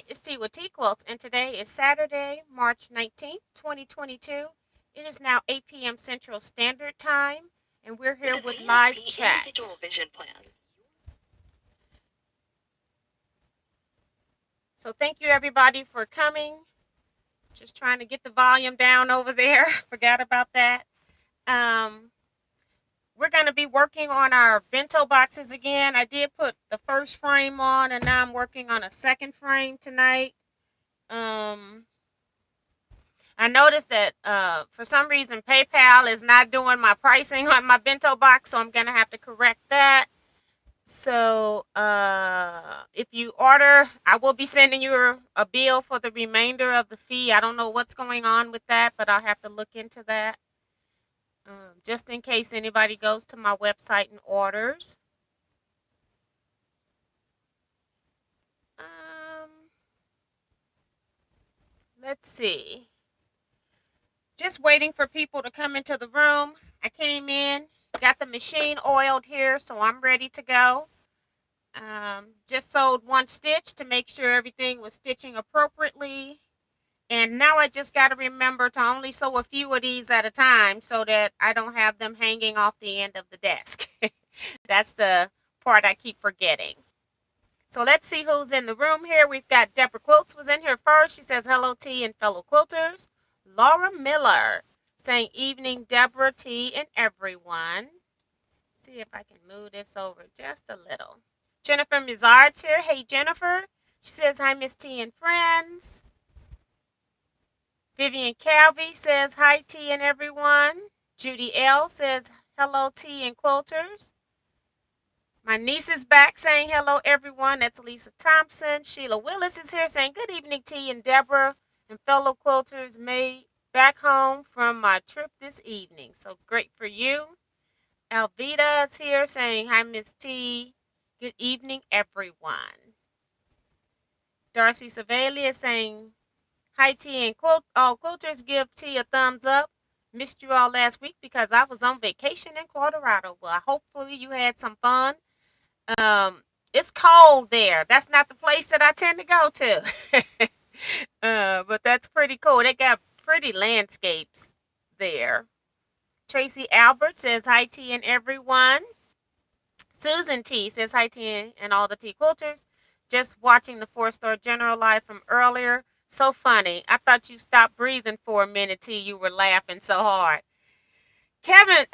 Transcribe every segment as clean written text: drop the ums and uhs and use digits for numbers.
it's T with Teaquilts, and today is Saturday, March 19th, 2022. It is now 8 p.m. Central Standard Time, and we're here with live chat. Individual vision plan. So thank you everybody for coming. Just trying to get the volume down over there. Forgot about that. We're going to be working on our bento boxes again. I did put the first frame on, and now I'm working on a second frame tonight. I noticed that for some reason PayPal is not doing my pricing on my bento box, so I'm going to have to correct that. So if you order, I will be sending you a bill for the remainder of the fee. I don't know what's going on with that, but I'll have to look into that. Just in case anybody goes to my website and orders. Let's see. Just waiting for people to come into the room. I came in, got the machine oiled here, so I'm ready to go. Just sewed one stitch to make sure everything was stitching appropriately. And now I just got to remember to only sew a few of these at a time so that I don't have them hanging off the end of the desk. That's the part I keep forgetting. So let's see who's in the room here. We've got Deborah Quilts was in here first. She says, hello, T and fellow quilters. Laura Miller saying, evening, Deborah, T, and everyone. See if I can move this over just a little. Jennifer Mizard's here. Hey, Jennifer. She says, hi, Miss T and friends. Vivian Calvi says, hi, T and everyone. Judy L says, hello, T and quilters. My niece is back saying hello, everyone. That's Lisa Thompson. Sheila Willis is here saying good evening, T and Deborah and fellow quilters. Made back home from my trip this evening. So great for you. Alvita is here saying hi, Miss T. Good evening, everyone. Darcy Savelli is saying hi, T and all quilters. Give T a thumbs up. Missed you all last week because I was on vacation in Colorado. Well, hopefully you had some fun. It's cold there. That's not the place that I tend to go to. But that's pretty cool. They got pretty landscapes there. Tracy Albert says hi, T and everyone. Susan T says hi, T and all the T quilters. Just watching the 4-star general live from earlier. So funny. I thought you stopped breathing for a minute, T. You were laughing so hard. Kevin,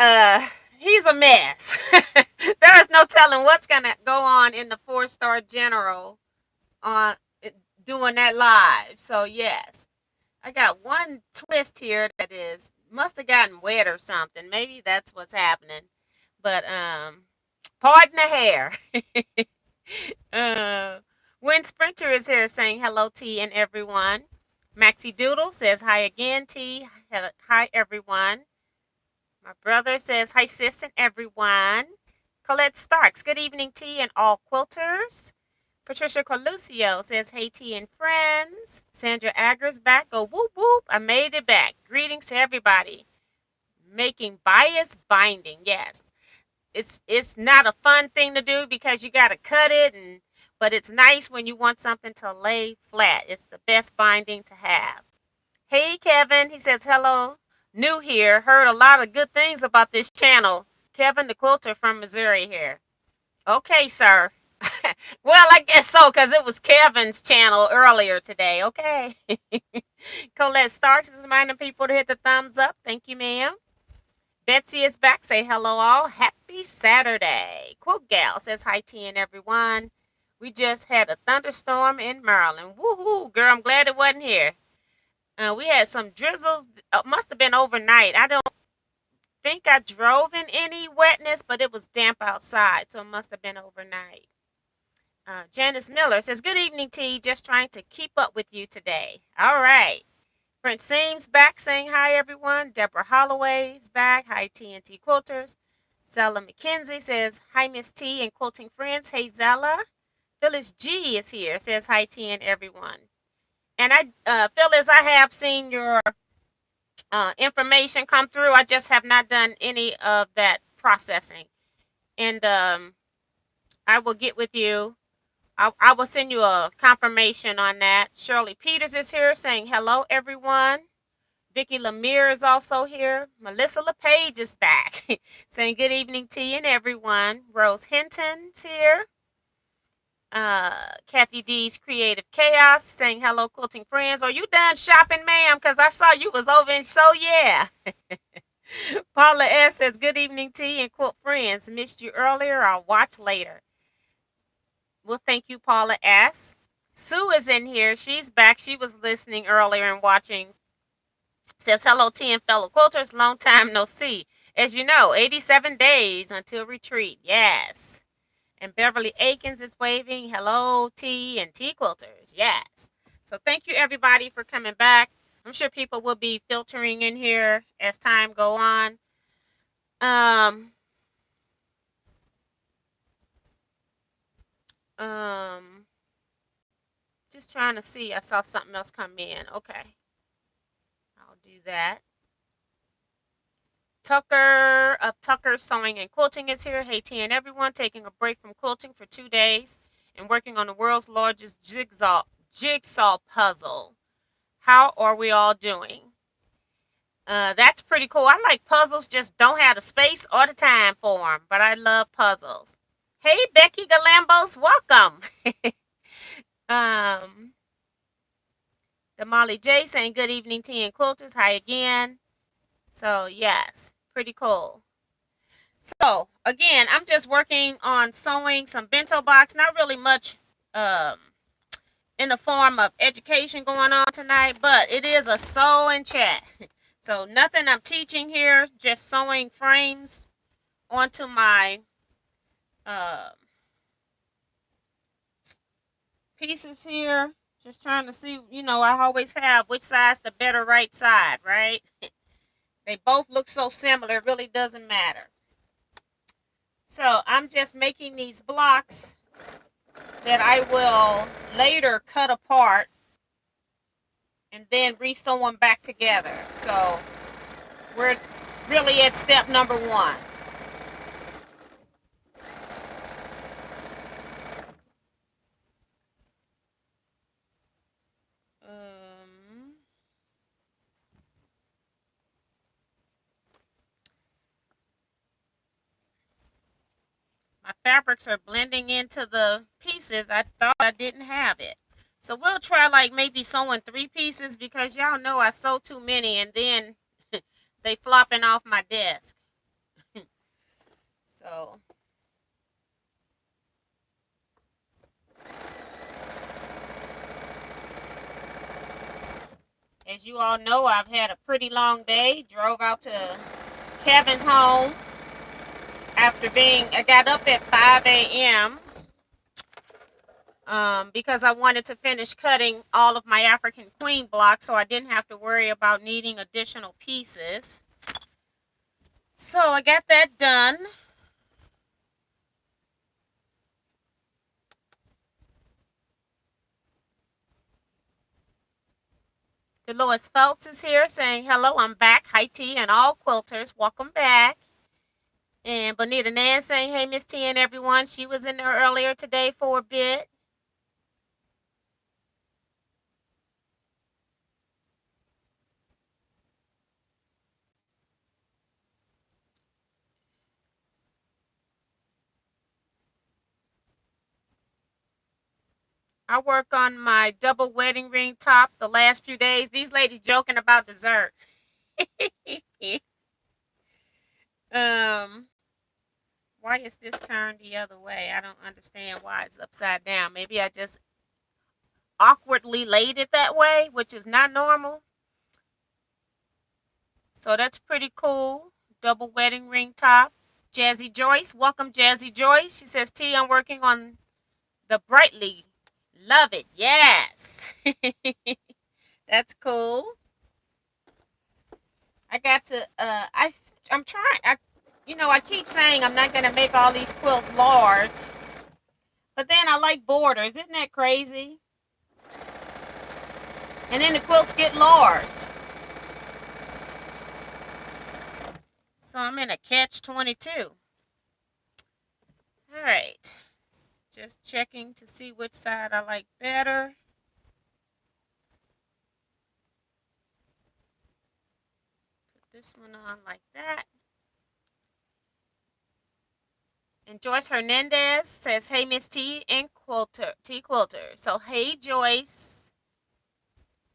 he's a mess. There is no telling what's going to go on in the 4-star general on doing that live. So, yes. I got one twist here that must have gotten wet or something. Maybe that's what's happening. But, pardon the hair. Win Sprinter is here saying hello, T and everyone. Maxie Doodle says hi again, T. Hi, everyone. My brother says hi, sis and everyone. Colette Starks, good evening, T and all quilters. Patricia Coluccio says, hey, T and friends. Sandra Agger's back. Go whoop whoop. I made it back. Greetings to everybody. Making bias binding. Yes. It's not a fun thing to do because you got to cut it, but it's nice when you want something to lay flat. It's the best binding to have. Hey, Kevin. He says, hello. New here. Heard a lot of good things about this channel. Kevin the quilter from Missouri here. Okay, sir. Well, I guess so, because it was Kevin's channel earlier today. Okay. Colette Starks is reminding people to hit the thumbs up. Thank you, ma'am. Betsy is back. Say hello, all. Happy Saturday. Quilt Gal says hi, T and everyone. We just had a thunderstorm in Maryland. Woohoo, girl. I'm glad it wasn't here. We had some drizzles. Must have been overnight. I don't think I drove in any wetness, but it was damp outside, so it must have been overnight. Janice Miller says, good evening, T. Just trying to keep up with you today. All right. Prince Seams back saying hi, everyone. Deborah Holloway's back. Hi, T and T Quilters. Zella McKenzie says, hi, Miss T and quilting friends. Hey, Zella. Phyllis G is here. Says hi, T and everyone. And Phyllis, I have seen your information come through. I just have not done any of that processing. And I will get with you. I will send you a confirmation on that. Shirley Peters is here saying hello, everyone. Vicky Lemire is also here. Melissa LePage is back saying good evening to you and everyone. Rose Hinton's here. Kathy D's Creative Chaos saying hello, quilting friends. Are you done shopping, ma'am? Because I saw you was over in So Yeah. Paula S says good evening to you and quilt friends. Missed you earlier. I'll watch later. Well, thank you, Paula S. Sue is in here. She's back. She was listening earlier and watching. Says hello, T and fellow quilters. Long time no see. As you know, 87 days until retreat. Yes. And Beverly Akins is waving. Hello, T and T quilters. Yes. So thank you, everybody, for coming back. I'm sure people will be filtering in here as time go on. Um, just trying to see. I saw something else come in. Okay. I'll do that. Tucker of Tucker Sewing and Quilting is here. Hey, T and everyone, taking a break from quilting for 2 days and working on the world's largest jigsaw puzzle. How are we all doing? That's pretty cool. I like puzzles, just don't have the space or the time for them, but I love puzzles. Hey, Becky Galambos, welcome. The Molly J saying good evening, T and Quilters. Hi again. So, yes, pretty cool. So, again, I'm just working on sewing some bento box. Not really much in the form of education going on tonight, but it is a sew and chat. So, nothing I'm teaching here, just sewing frames onto my pieces here. Just trying to see, I always have which side's the better right side, right? They both look so similar, it really doesn't matter. So I'm just making these blocks that I will later cut apart and then re-sew them back together. So we're really at step number 1. My fabrics are blending into the pieces. I thought I didn't have it. So we'll try like maybe sewing 3 pieces because y'all know I sew too many and then they flopping off my desk. So as you all know, I've had a pretty long day. Drove out to Kevin's home I got up at 5 a.m. Because I wanted to finish cutting all of my African Queen blocks so I didn't have to worry about needing additional pieces. So I got that done. Dolores Phelps is here saying, hello, I'm back. Hi, T, and all quilters. Welcome back. And Bonita Nan saying, hey, Miss T and everyone. She was in there earlier today for a bit. I work on my double wedding ring top the last few days. These ladies joking about dessert. Why is this turned the other way? I don't understand why it's upside down. Maybe I just awkwardly laid it that way, which is not normal. So that's pretty cool. Double wedding ring top. Jazzy Joyce, welcome Jazzy Joyce. She says, T, I'm working on the Brightly. Love it. Yes. That's cool. I got to I'm trying I keep saying I'm not gonna make all these quilts large. But then I like borders. Isn't that crazy? And then the quilts get large. So I'm in a catch-22. All right. Just checking to see which side I like better. Put this one on like that. And Joyce Hernandez says, hey, Miss T and Quilter. So, hey, Joyce.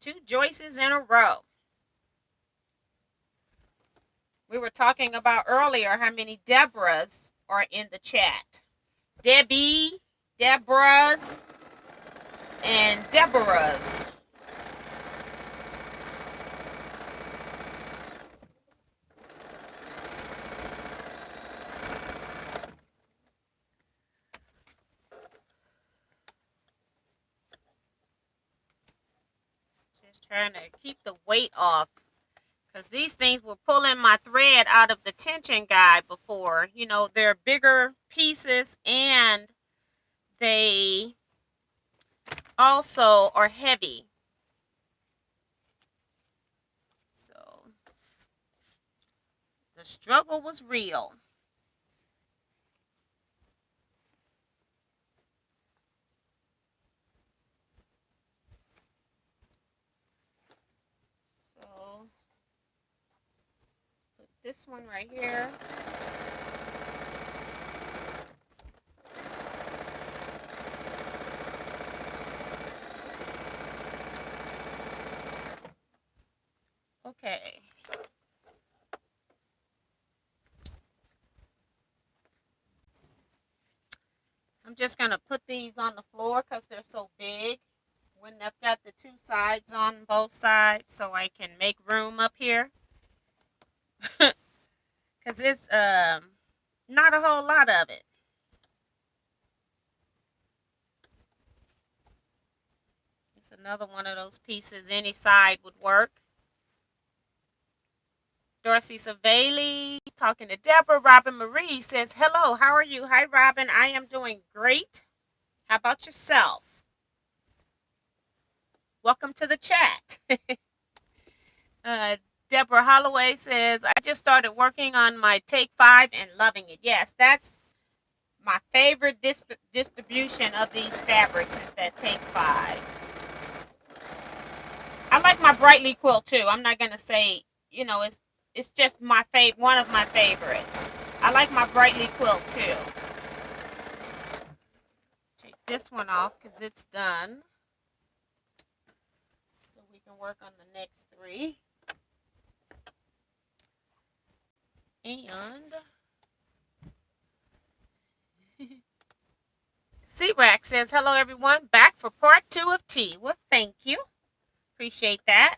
2 Joyces in a row. We were talking about earlier how many Deborahs are in the chat. Debbie, Deborahs, and Deborahs. Just trying to keep the weight off. Because these things were pulling my thread out of the tension guide before. You know, they're bigger pieces and they also are heavy. So the struggle was real. So put this one right here. Okay. I'm just going to put these on the floor because they're so big. When I've got the 2 sides on both sides so I can make room up here. Because it's not a whole lot of it. It's another one of those pieces. Any side would work. Dorsey Savali talking to Deborah. Robin Marie says, hello, how are you? Hi, Robin. I am doing great. How about yourself? Welcome to the chat. Deborah Holloway says, I just started working on my Take 5 and loving it. Yes, that's my favorite distribution of these fabrics is that Take 5. I like my Brightly quilt too. I'm not going to say, you know, it's just my one of my favorites. I like my Brightly quilt too. Take this one off because it's done. So we can work on the next 3. And C-Rack says, hello everyone, back for part 2 of tea. Well, thank you. Appreciate that.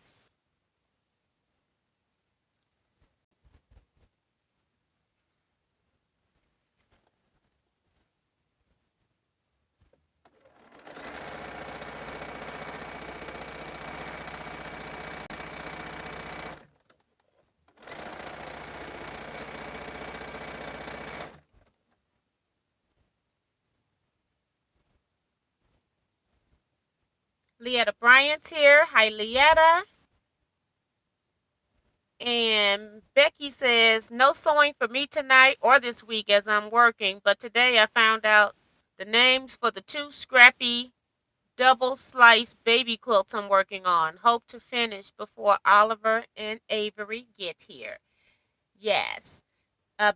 Leetta Bryant's here. Hi, Leetta. And Becky says, no sewing for me tonight or this week as I'm working. But today I found out the names for the 2 scrappy double slice baby quilts I'm working on. Hope to finish before Oliver and Avery get here. Yes.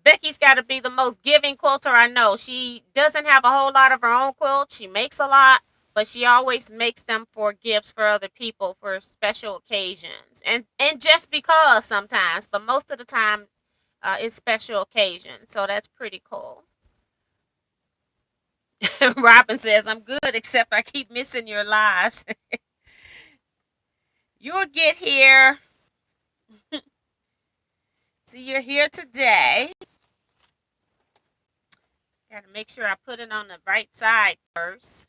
Becky's got to be the most giving quilter I know. She doesn't have a whole lot of her own quilts. She makes a lot, but she always makes them for gifts for other people for special occasions. And just because sometimes, but most of the time it's special occasions. So that's pretty cool. Robin says, I'm good, except I keep missing your lives. You'll get here. See, you're here today. Got to make sure I put it on the right side first.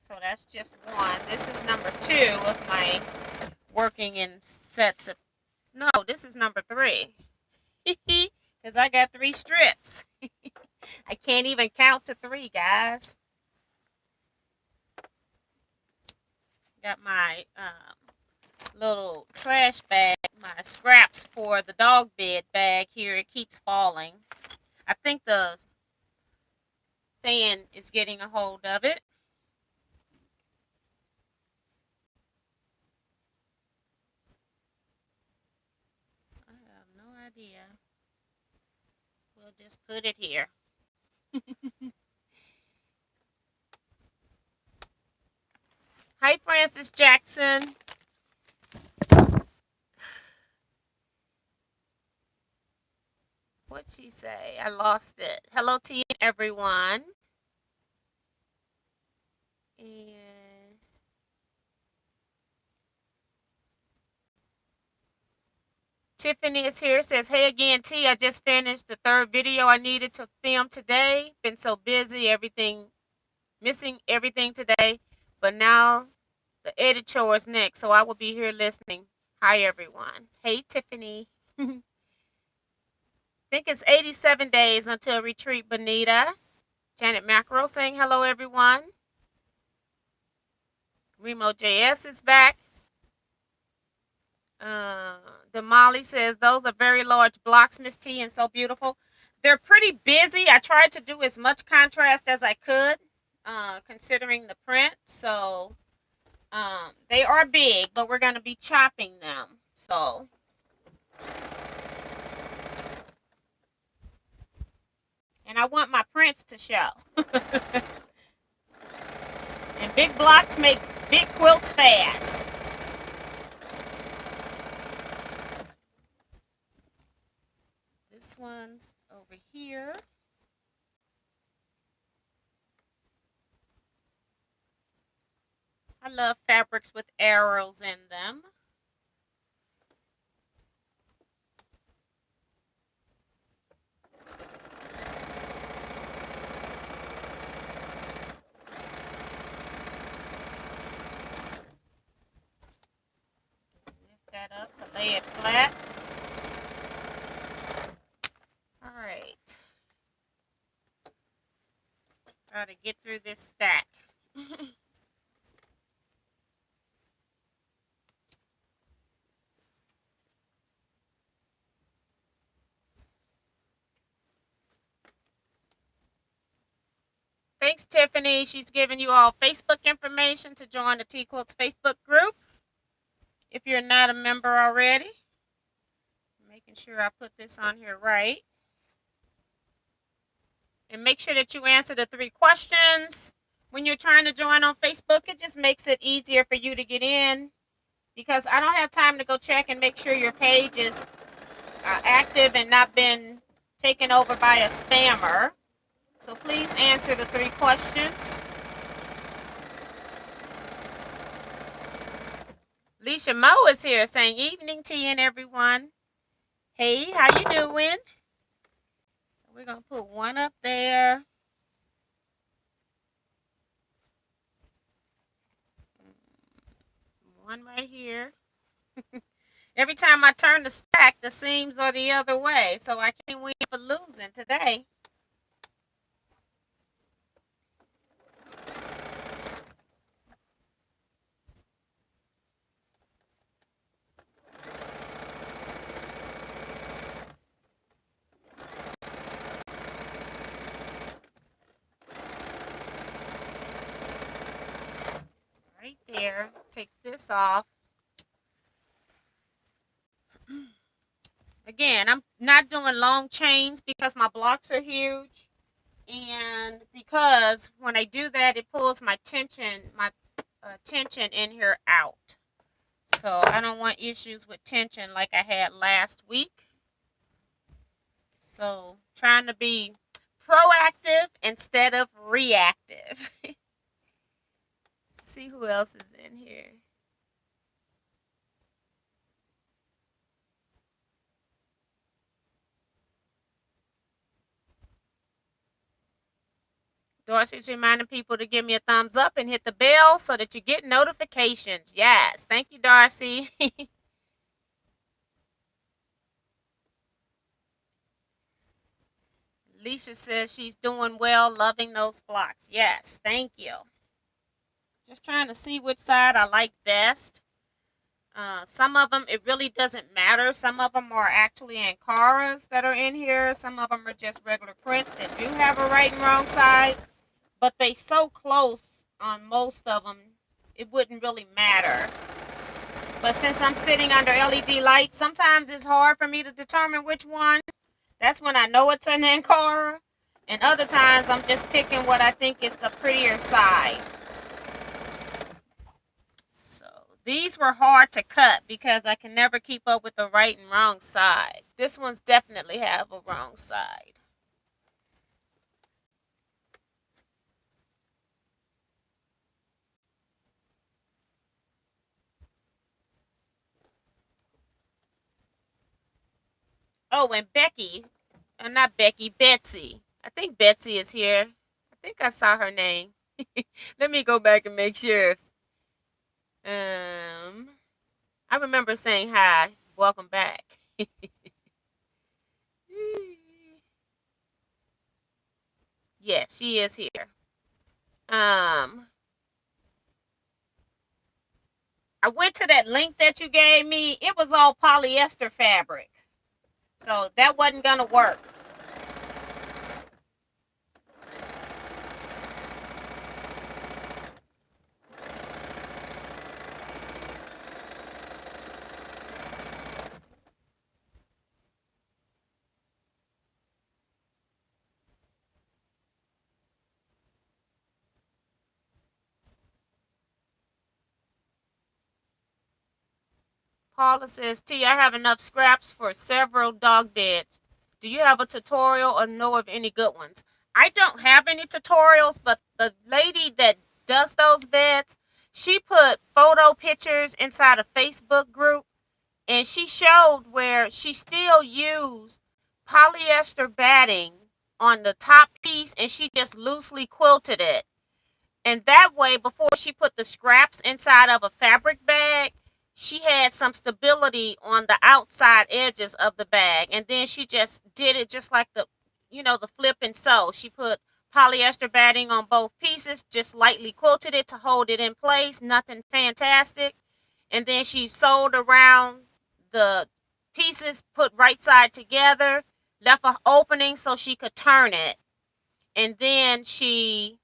So that's just one. This is number 2 of my working in sets of, no, this is number 3. Because I got 3 strips. I can't even count to 3, guys. Got my little trash bag, my scraps for the dog bed bag here. It keeps falling. I think the fan is getting a hold of it. I have no idea. We'll just put it here. Hi, Francis Jackson. What'd she say? I lost it. Hello to you, everyone. And Tiffany is here. Says, hey again, T. I just finished the 3rd video I needed to film today. Been so busy, missing everything today. But now the edit show is next, so I will be here listening. Hi, everyone. Hey, Tiffany. I think it's 87 days until retreat, Bonita. Janet Macro saying hello, everyone. Remo JS is back. Damali says, those are very large blocks, Miss T, and so beautiful. They're pretty busy. I tried to do as much contrast as I could, considering the print. So they are big, but we're going to be chopping them. So and I want my prints to show. And big blocks make big quilts fast. This one's over here. I love fabrics with arrows in them. Lift that up to lay it flat. All right. Try to get through this stack. Thanks, Tiffany. She's giving you all Facebook information to join the Teaquilts Facebook group. If you're not a member already, making sure I put this on here right. And make sure that you answer the 3 questions when you're trying to join on Facebook. It just makes it easier for you to get in, because I don't have time to go check and make sure your page is active and not been taken over by a spammer. So please answer the 3 questions. Leisha Mo is here saying, evening to you and everyone. Hey, how you doing? So we're going to put one up there. One right here. Every time I turn the stack, the seams are the other way. So I can't win for losing today. Right there. Take this off. Again, I'm not doing long chains because my blocks are huge. And because when I do that, it pulls my tension in here out. So I don't want issues with tension like I had last week. So trying to be proactive instead of reactive. See who else is in here. Dorsey's reminding people to give me a thumbs up and hit the bell so that you get notifications. Yes. Thank you, Darcy. Alicia says she's doing well, loving those blocks. Yes, thank you. Just trying to see which side I like best. Some of them, it really doesn't matter. Some of them are actually Ankaras that are in here. Some of them are just regular prints that do have a right and wrong side. But they so close on most of them, it wouldn't really matter. But since I'm sitting under LED lights, sometimes it's hard for me to determine which one. That's when I know it's an Ankara. And other times I'm just picking what I think is the prettier side. So these were hard to cut because I can never keep up with the right and wrong side. This one's definitely have a wrong side. Oh, and Becky, not Becky, Betsy. I think Betsy is here. I think I saw her name. Let me go back and make sure. I remember saying hi. Welcome back. Yeah, she is here. I went to that link that you gave me. It was all polyester fabric. So that wasn't gonna work. Paula says, T, I have enough scraps for several dog beds. Do you have a tutorial or know of any good ones? I don't have any tutorials, but the lady that does those beds, she put photo pictures inside a Facebook group, and she showed where she still used polyester batting on the top piece, and she just loosely quilted it. And that way, before she put the scraps inside of a fabric bag, she had some stability on the outside edges of the bag. And then she just did it just like the flip and sew. She put polyester batting on both pieces, just lightly quilted it to hold it in place. Nothing fantastic. And then she sewed around the pieces, put right side together, left an opening so she could turn it. And then she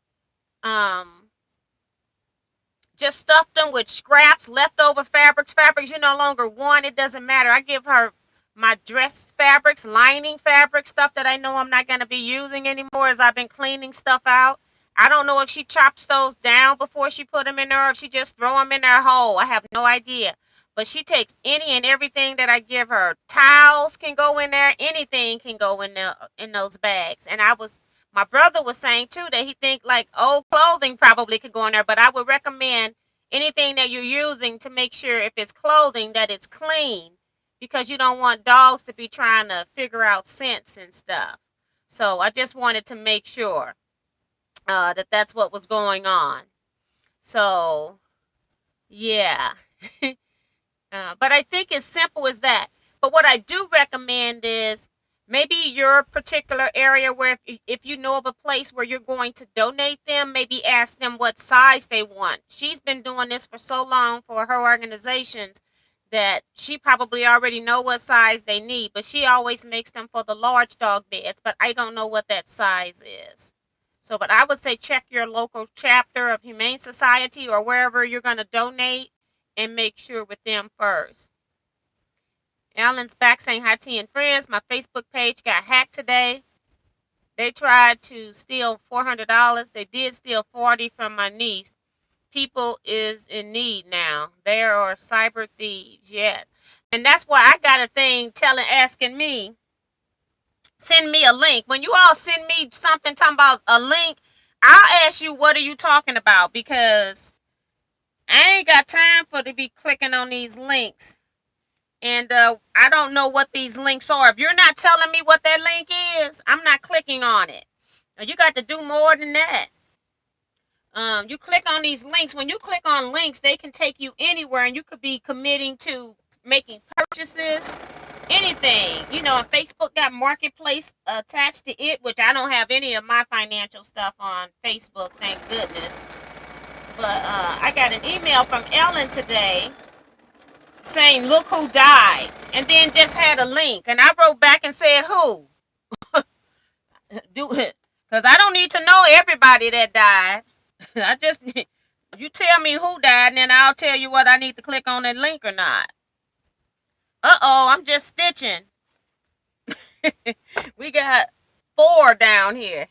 just stuffed them with scraps, leftover fabrics you no longer want. It doesn't matter. I give her my dress fabrics, lining fabric, stuff that I know I'm not going to be using anymore as I've been cleaning stuff out. I don't know if she chops those down before she put them in there or if she just throw them in there whole. I have no idea. But she takes any and everything that I give her. Towels can go in there. Anything can go in there in those bags. And my brother was saying too that he think like old clothing probably could go in there, but I would recommend anything that you're using to make sure if it's clothing that it's clean because you don't want dogs to be trying to figure out scents and stuff. So I just wanted to make sure that that's what was going on. So yeah. But I think it's simple as that. But what I do recommend is maybe your particular area where if you know of a place where you're going to donate them, maybe ask them what size they want. She's been doing this for so long for her organizations that she probably already know what size they need, but she always makes them for the large dog beds, but I don't know what that size is. So, but I would say check your local chapter of Humane Society or wherever you're going to donate and make sure with them first. Alan's back saying hi, T and friends. My Facebook page got hacked today. They tried to steal $400. They did steal $40 from my niece. People is in need now. There are cyber thieves, yes. And that's why I got a thing asking me, send me a link. When you all send me something talking about a link, I'll ask you, what are you talking about? Because I ain't got time for to be clicking on these links. And I don't know what these links are. If you're not telling me what that link is, I'm not clicking on it. You got to do more than that. You click on these links. When you click on links, they can take you anywhere, and you could be committing to making purchases anything. You know, and Facebook got Marketplace attached to it, which I don't have any of my financial stuff on Facebook, thank goodness. But I got an email from Ellen today saying, look who died. And then just had a link. And I wrote back and said, who? Do it. Because I don't need to know everybody that died. I just, you tell me who died, and then I'll tell you whether I need to click on that link or not. Uh-oh, I'm just stitching. We got 4 down here.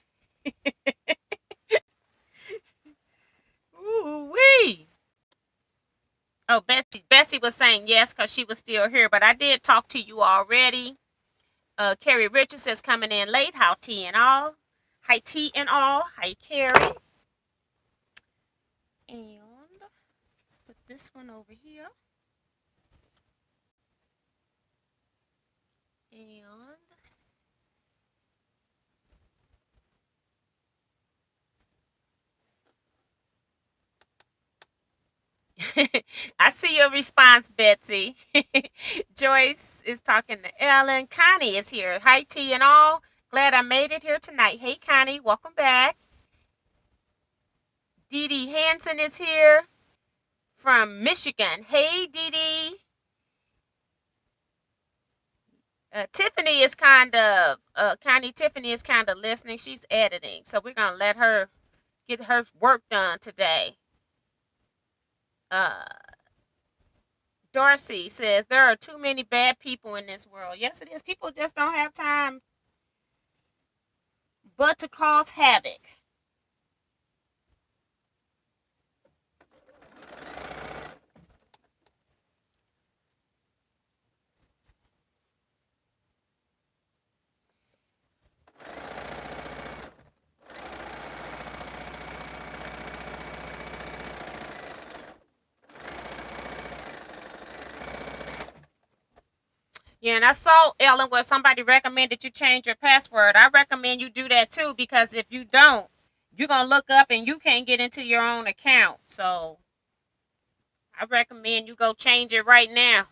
Ooh-wee. Oh, Bessie was saying yes because she was still here, but I did talk to you already. Carrie Richards is coming in late. How tea and all. Hi, tea and all. Hi, Carrie. And let's put this one over here. And I see your response, Betsy. Joyce is talking to Ellen. Connie is here. Hi, tea and all. Glad I made it here tonight. Hey, Connie, welcome back. Dee Dee Hansen is here from Michigan. Hey, Dee Dee. Tiffany is kind of, Connie Tiffany is kind of listening. She's editing. So we're going to let her get her work done today. Darcy says, there are too many bad people in this world. Yes, it is. People just don't have time but to cause havoc. Yeah, and I saw, Ellen, where somebody recommended you change your password. I recommend you do that too, because if you don't, you're going to look up and you can't get into your own account. So I recommend you go change it right now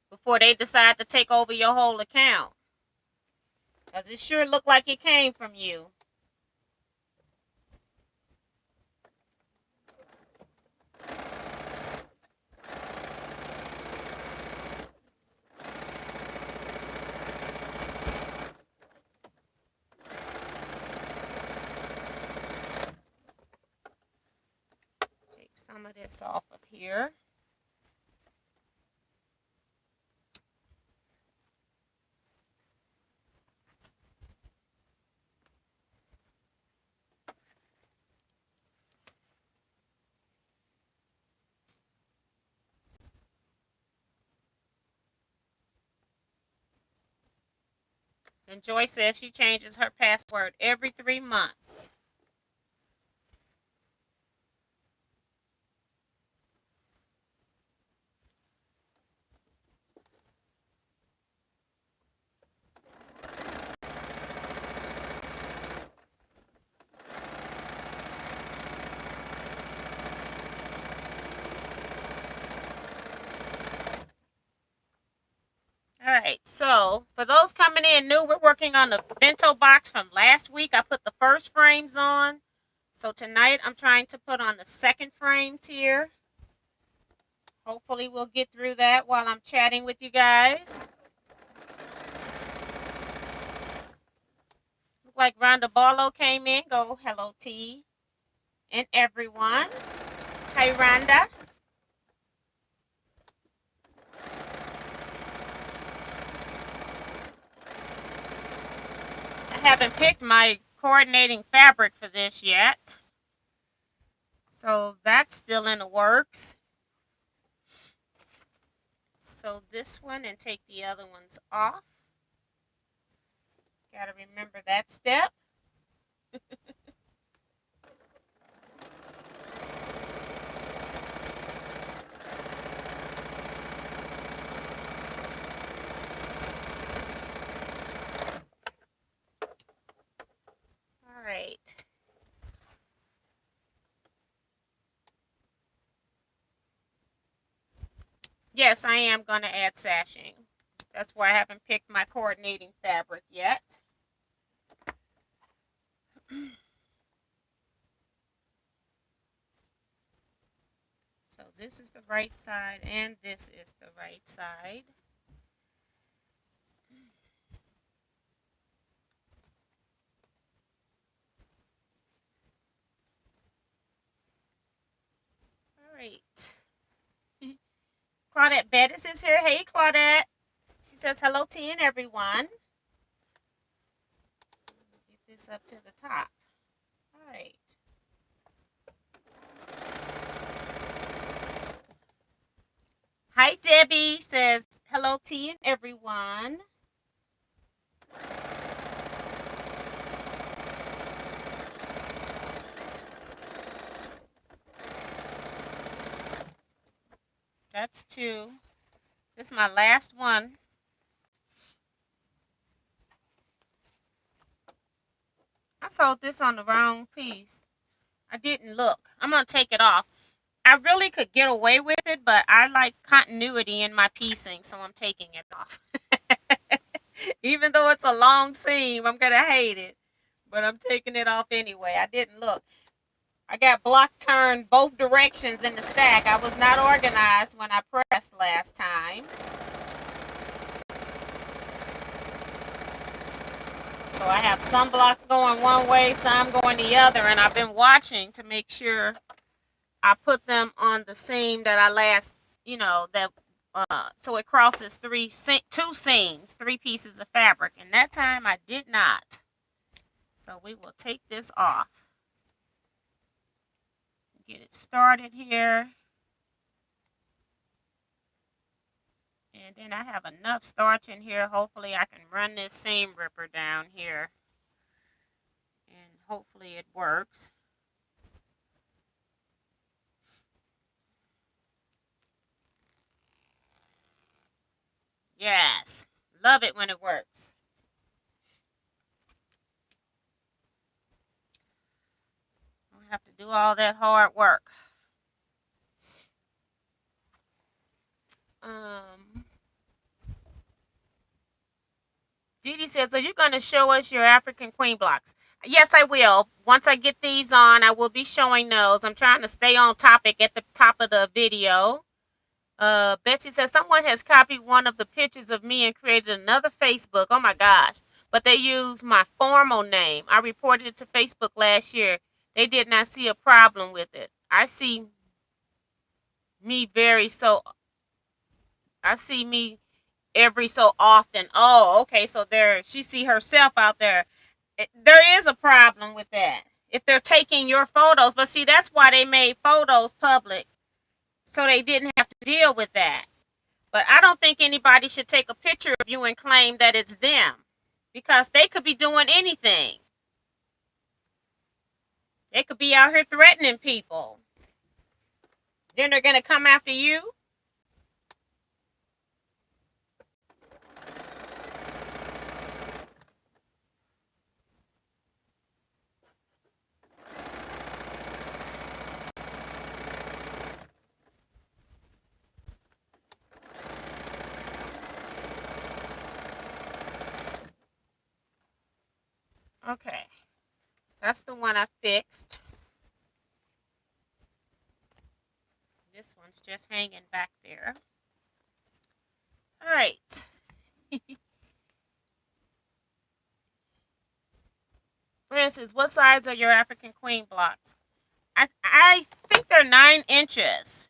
before they decide to take over your whole account. Because it sure looked like it came from you. Take some of this off of here. And Joy says she changes her password every 3 months. All right, so for those coming in new, we're working on the bento box from last week. I put the first frames on. So tonight I'm trying to put on the second frames here. Hopefully we'll get through that while I'm chatting with you guys. Look like Rhonda Barlow came in. Go hello T and everyone. Hi Rhonda. I haven't picked my coordinating fabric for this yet. So that's still in the works. So this one and take the other ones off. Gotta remember that step. All right. Yes, I am going to add sashing. That's why I haven't picked my coordinating fabric yet. So this is the right side and this is the right side. All right. Claudette Bettis is here. Hey, Claudette. She says hello to you and everyone. Get this up to the top. All right. Hi, Debbie says hello to you and everyone. That's 2. This is my last one. I sewed this on the wrong piece. I didn't look. I'm going to take it off. I really could get away with it, but I like continuity in my piecing, so I'm taking it off. Even though it's a long seam, I'm going to hate it. But I'm taking it off anyway. I didn't look. I got block turned both directions in the stack. I was not organized when I pressed last time. So I have some blocks going one way, some going the other, and I've been watching to make sure I put them on the seam that I last, so it crosses 2 seams, 3 pieces of fabric. And that time I did not. So we will take this off. Get it started here. And then I have enough starch in here. Hopefully I can run this seam ripper down here. And hopefully it works. Yes. Love it when it works. Don't have to do all that hard work. Dee Dee says, are you going to show us your African Queen blocks? Yes, I will. Once I get these on, I will be showing those. I'm trying to stay on topic at the top of the video. Betsy says, someone has copied one of the pictures of me and created another Facebook. Oh, my gosh. But they used my formal name. I reported it to Facebook last year. They did not see a problem with it. I see me every so often. Oh, okay. So she see herself out there. There is a problem with that. If they're taking your photos, but see, that's why they made photos public. So they didn't have to deal with that. But I don't think anybody should take a picture of you and claim that it's them. Because they could be doing anything. They could be out here threatening people. Then they're going to come after you. Okay. That's the one I fixed. This one's just hanging back there. All right. For instance, what size are your African Queen blocks? I think they're 9 inches.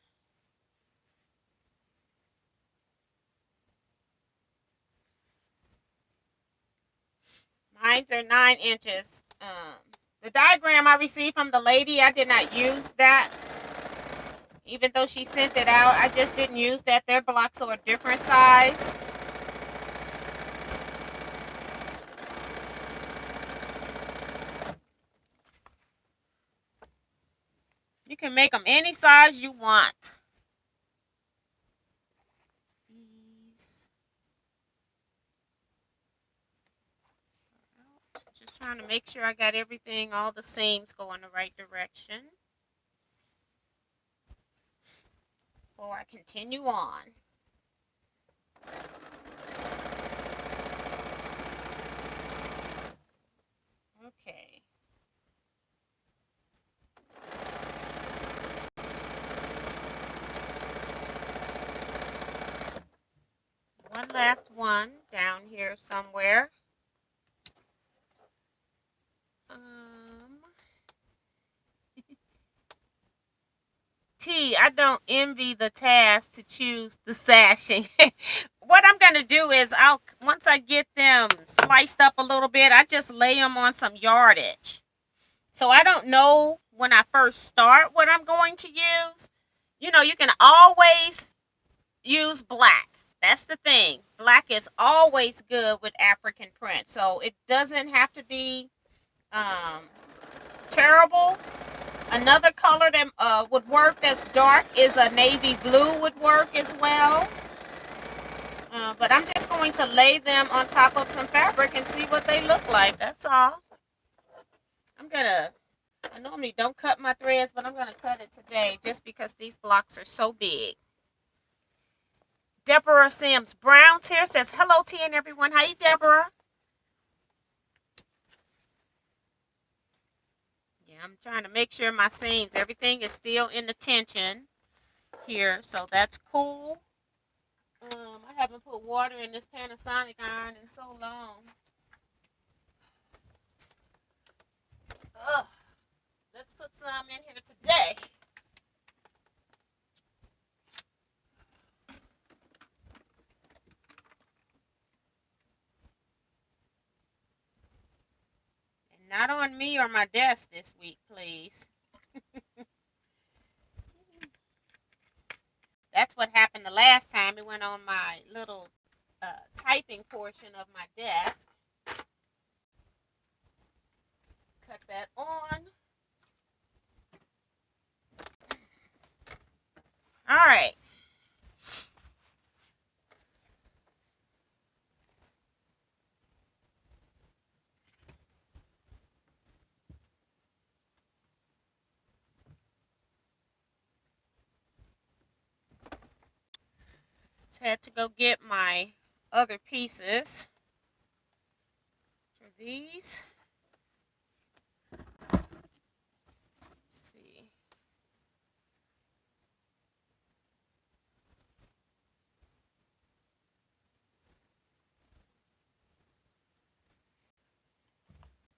Mine are 9 inches. The diagram I received from the lady, I did not use that. Even though she sent it out, I just didn't use that. Their blocks are a different size. You can make them any size you want. Just trying to make sure I got everything, all the seams going the right direction before I continue on. last one down here somewhere. T, I don't envy the task to choose the sashing. What I'm gonna do is once I get them sliced up a little bit, I just lay them on some yardage. So I don't know when I first start what I'm going to use. You know, you can always use black. That's the thing. Black is always good with African print. So it doesn't have to be um, terrible. Another color that would work that's dark is a navy blue would work as well. But I'm just going to lay them on top of some fabric and see what they look like. That's all. I normally don't cut my threads, but I'm going to cut it today just because these blocks are so big. Deborah Sims Browns here says, hello, T and everyone. Hi, Deborah. Yeah, I'm trying to make sure my seams, everything is still in the tension here, so that's cool. I haven't put water in this Panasonic iron in so long. Ugh. Let's put some in here today. And not on me or my desk this week, please. That's what happened the last time. It went on my little typing portion of my desk. Cut that on. All right. Just had to go get my other pieces for these. Let's see.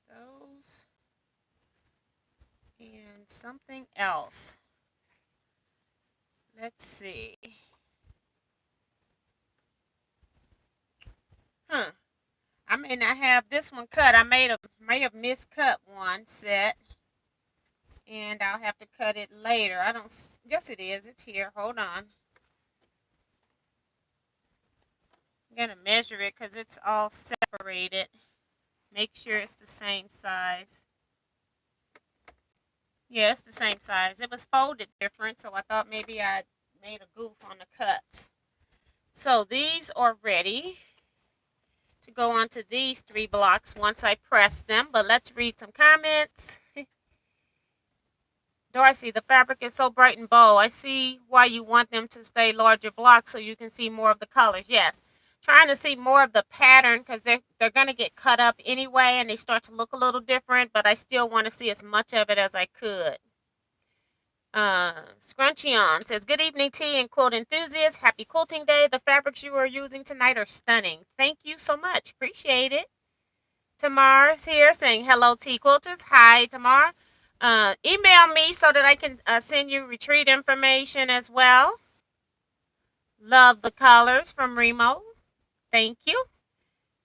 Those and something else. Let's see. I may not have this one cut. I may have miscut one set. And I'll have to cut it later. I don't, yes it is. It's here. Hold on. I'm going to measure it because it's all separated. Make sure it's the same size. Yeah, it's the same size. It was folded different, so I thought maybe I made a goof on the cuts. So these are ready to go onto these 3 blocks once I press them. But let's read some comments. Darcy, the fabric is so bright and bold. I see why you want them to stay larger blocks so you can see more of the colors. Yes, trying to see more of the pattern because they're going to get cut up anyway and they start to look a little different, but I still want to see as much of it as I could. Scrunchion says, good evening, tea and quilt enthusiasts. Happy quilting day. The fabrics you are using tonight are stunning. Thank you so much. Appreciate it. Tamar's here saying, hello, tea quilters. Hi, Tamar. Email me so that I can send you retreat information as well. Love the colors from Remo. Thank you.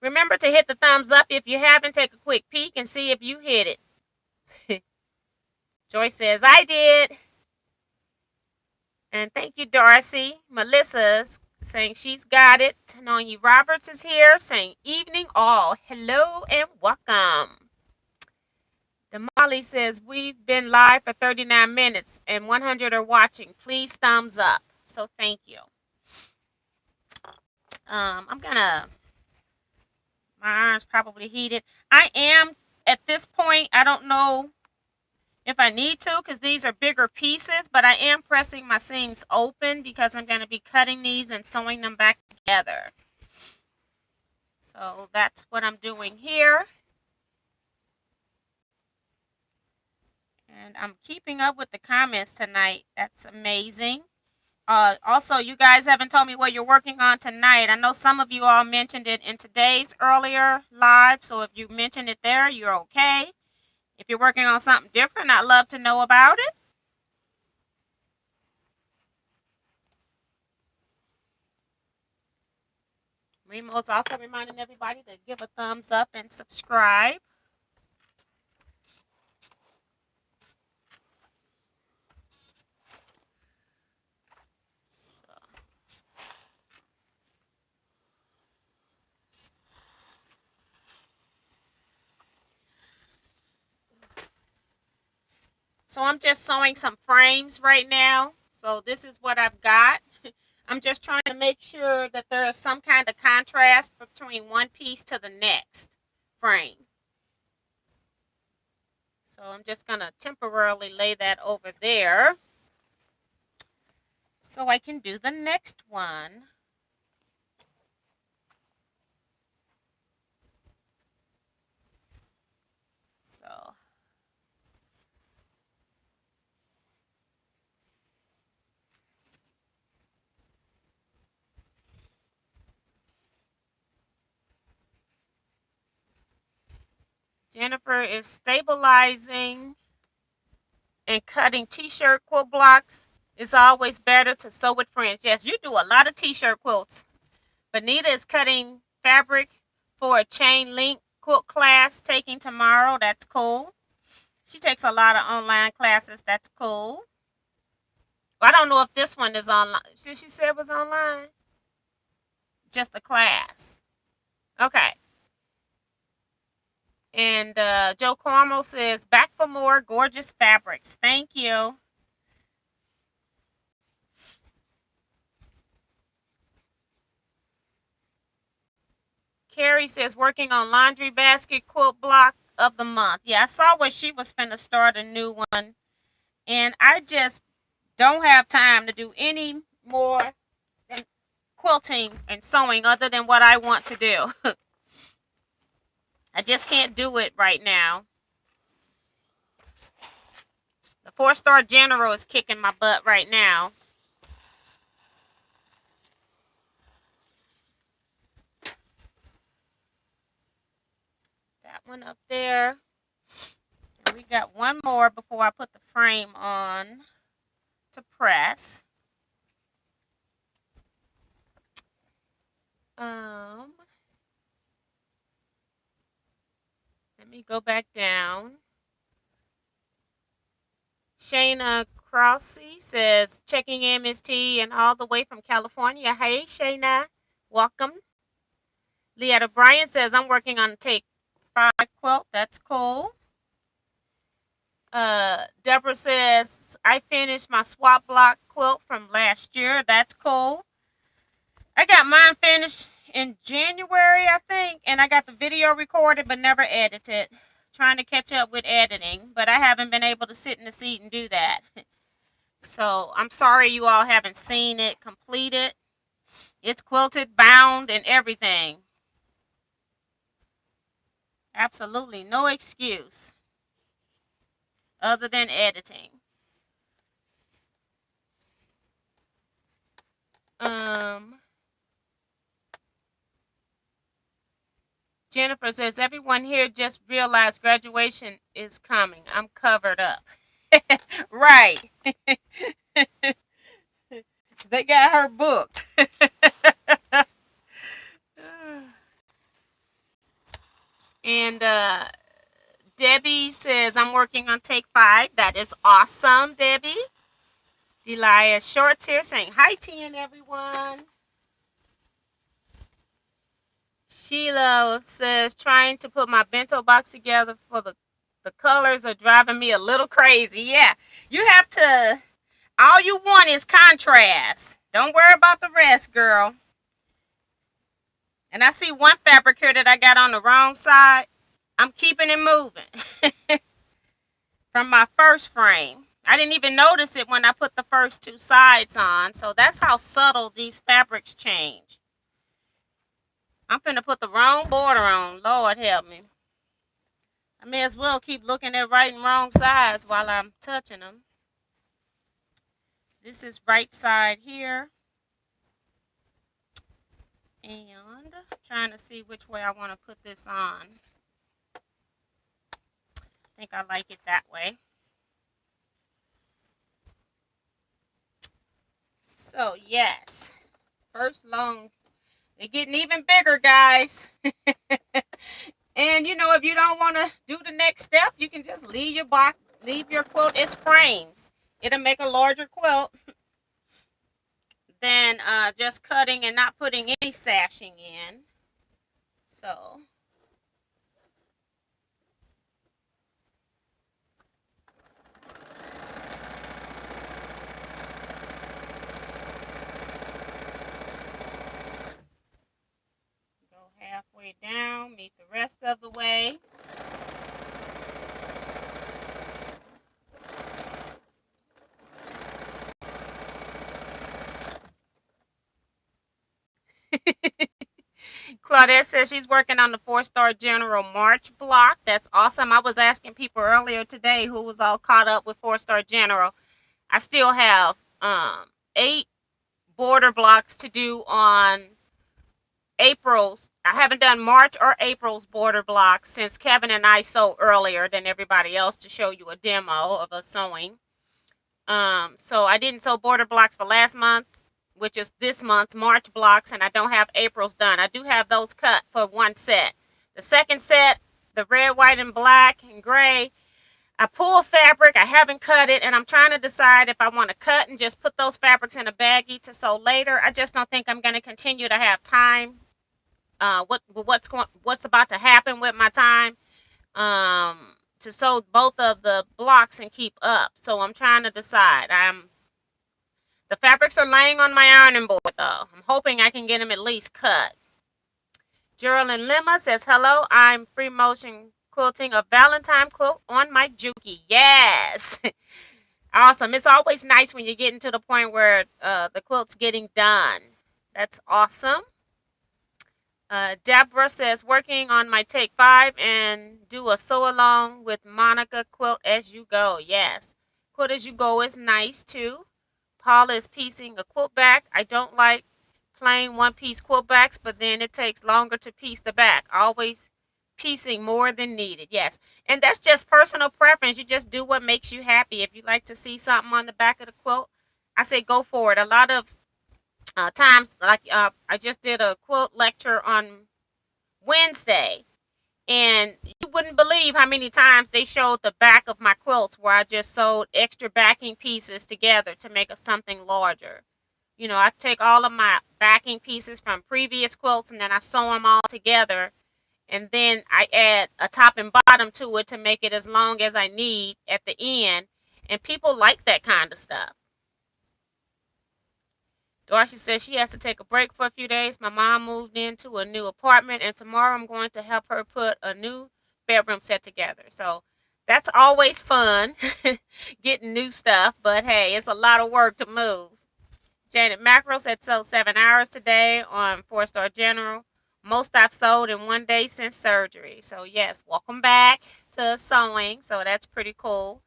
Remember to hit the thumbs up if you haven't. Take a quick peek and see if you hit it. Joyce says, I did. And thank you, Darcy. Melissa's saying she's got it. Tanonia Roberts is here saying, evening all. Hello and welcome. Damali says, we've been live for 39 minutes and 100 are watching. Please thumbs up. So thank you. My iron's probably heated. I am, at this point, I don't know if I need to because these are bigger pieces, but I am pressing my seams open because I'm going to be cutting these and sewing them back together. So that's what I'm doing here. And I'm keeping up with the comments tonight. That's amazing. Also, you guys haven't told me what you're working on tonight. I know some of you all mentioned it in today's earlier live, so if you mentioned it there, you're okay. If you're working on something different, I'd love to know about it. Remo's also reminding everybody to give a thumbs up and subscribe. So I'm just sewing some frames right now. So this is what I've got. I'm just trying to make sure that there is some kind of contrast between one piece to the next frame. So I'm just going to temporarily lay that over there so I can do the next one. So Jennifer is stabilizing and cutting t-shirt quilt blocks. It's always better to sew with friends. Yes, you do a lot of t-shirt quilts. Benita is cutting fabric for a chain link quilt class taking tomorrow. That's cool. She takes a lot of online classes. That's cool. I don't know if this one is online. She said it was online. Just a class. Okay. And Joe Carmel says, back for more gorgeous fabrics. Thank you. Carrie says, working on laundry basket quilt block of the month. Yeah, I saw where she was finna start a new one. And I just don't have time to do any more than quilting and sewing other than what I want to do. I just can't do it right now. The 4-star general is kicking my butt right now. That one up there. And we got one more before I put the frame on to press. Let me go back down. Shayna Crossy says, checking in, Miss T, and all the way from California. Hey, Shayna. Welcome. Leetta Bryan says, I'm working on Take 5 quilt. That's cool. Deborah says, I finished my swap block quilt from last year. That's cool. I got mine finished in January, I think, and I got the video recorded but never edited. Trying to catch up with editing, but I haven't been able to sit in the seat and do that. So I'm sorry you all haven't seen it completed. It's quilted, bound, and everything. Absolutely no excuse other than editing. Jennifer says, everyone here just realized graduation is coming. I'm covered up. Right. They got her booked. And Debbie says, I'm working on Take 5. That is awesome, Debbie. Delia Shorts here saying, hi, T and everyone. Sheila says, trying to put my bento box together for the colors are driving me a little crazy. Yeah, you have to, all you want is contrast. Don't worry about the rest, girl. And I see one fabric here that I got on the wrong side. I'm keeping it moving from my first frame. I didn't even notice it when I put the first two sides on. So that's how subtle these fabrics change. I'm finna put the wrong border on. Lord help me. I may as well keep looking at right and wrong sides while I'm touching them. This is right side here. And I'm trying to see which way I want to put this on. I think I like it that way. So yes, first long, they're getting even bigger, guys. And if you don't want to do the next step, you can just leave your box, leave your quilt as frames. It'll make a larger quilt than just cutting and not putting any sashing in. So go halfway down, meet the rest of the way. Claudette says she's working on the 4-star General March block. That's awesome. I was asking people earlier today who was all caught up with 4-star General. I still have 8 border blocks to do on April's. I haven't done March or April's border blocks since Kevin and I sew earlier than everybody else to show you a demo of a sewing. So I didn't sew border blocks for last month, which is this month's March blocks, and I don't have April's done. I do have those cut for one set. The second set, the red, white, and black and gray, I pull fabric, I haven't cut it, and I'm trying to decide if I want to cut and just put those fabrics in a baggie to sew later. I just don't think I'm going to continue to have time. What's about to happen with my time to sew both of the blocks and keep up. So I'm trying to decide. The fabrics are laying on my ironing board though. I'm hoping I can get them at least cut. Geraldine Lima says, hello, I'm free motion quilting a Valentine quilt on my Juki. Yes. Awesome. It's always nice when you're getting to the point where the quilt's getting done. That's awesome. Deborah says, working on my take 5 and do a sew along with Monica quilt as you go. Yes. Quilt as you go is nice too. Paula is piecing a quilt back. I don't like plain one-piece quilt backs, but then it takes longer to piece the back. Always piecing more than needed. Yes. And that's just personal preference. You just do what makes you happy. If you like to see something on the back of the quilt, I say go for it. A lot of times, like I just did a quilt lecture on Wednesday, and you wouldn't believe how many times they showed the back of my quilts where I just sewed extra backing pieces together to make something larger. I take all of my backing pieces from previous quilts and then I sew them all together, and then I add a top and bottom to it to make it as long as I need at the end, and people like that kind of stuff. Darcy says she has to take a break for a few days. My mom moved into a new apartment, and tomorrow I'm going to help her put a new bedroom set together. So that's always fun, getting new stuff. But hey, it's a lot of work to move. Janet Mackerel said sewed 7 hours today on 4-star General. Most I've sewed in one day since surgery. So yes, welcome back to sewing. So that's pretty cool.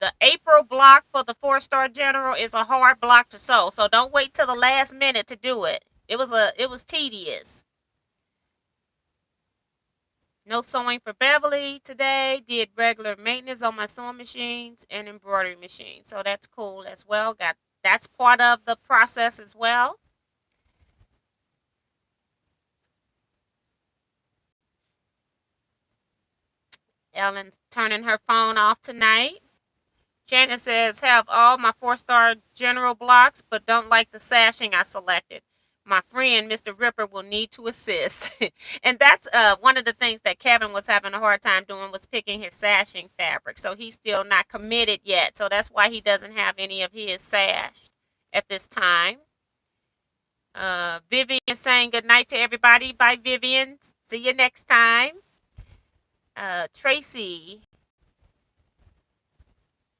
The April block for the 4-star General is a hard block to sew, so don't wait till the last minute to do it. It was tedious. No sewing for Beverly today. Did regular maintenance on my sewing machines and embroidery machine, so that's cool as well. That's part of the process as well. Ellen's turning her phone off tonight. Janet says, have all my 4-star General blocks, but don't like the sashing I selected. My friend, Mr. Ripper, will need to assist. And that's one of the things that Kevin was having a hard time doing, was picking his sashing fabric. So he's still not committed yet. So that's why he doesn't have any of his sashed at this time. Vivian saying good night to everybody. Bye, Vivian. See you next time. Tracy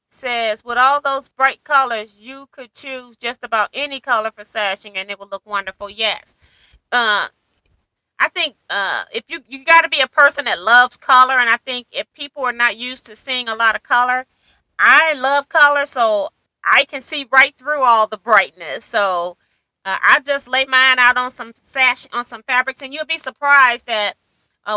says, with all those bright colors, you could choose just about any color for sashing and it would look wonderful. Yes. I think if you got to be a person that loves color, and I think if people are not used to seeing a lot of color, I love color, so I can see right through all the brightness. So I just lay mine out on some fabrics, and you'll be surprised that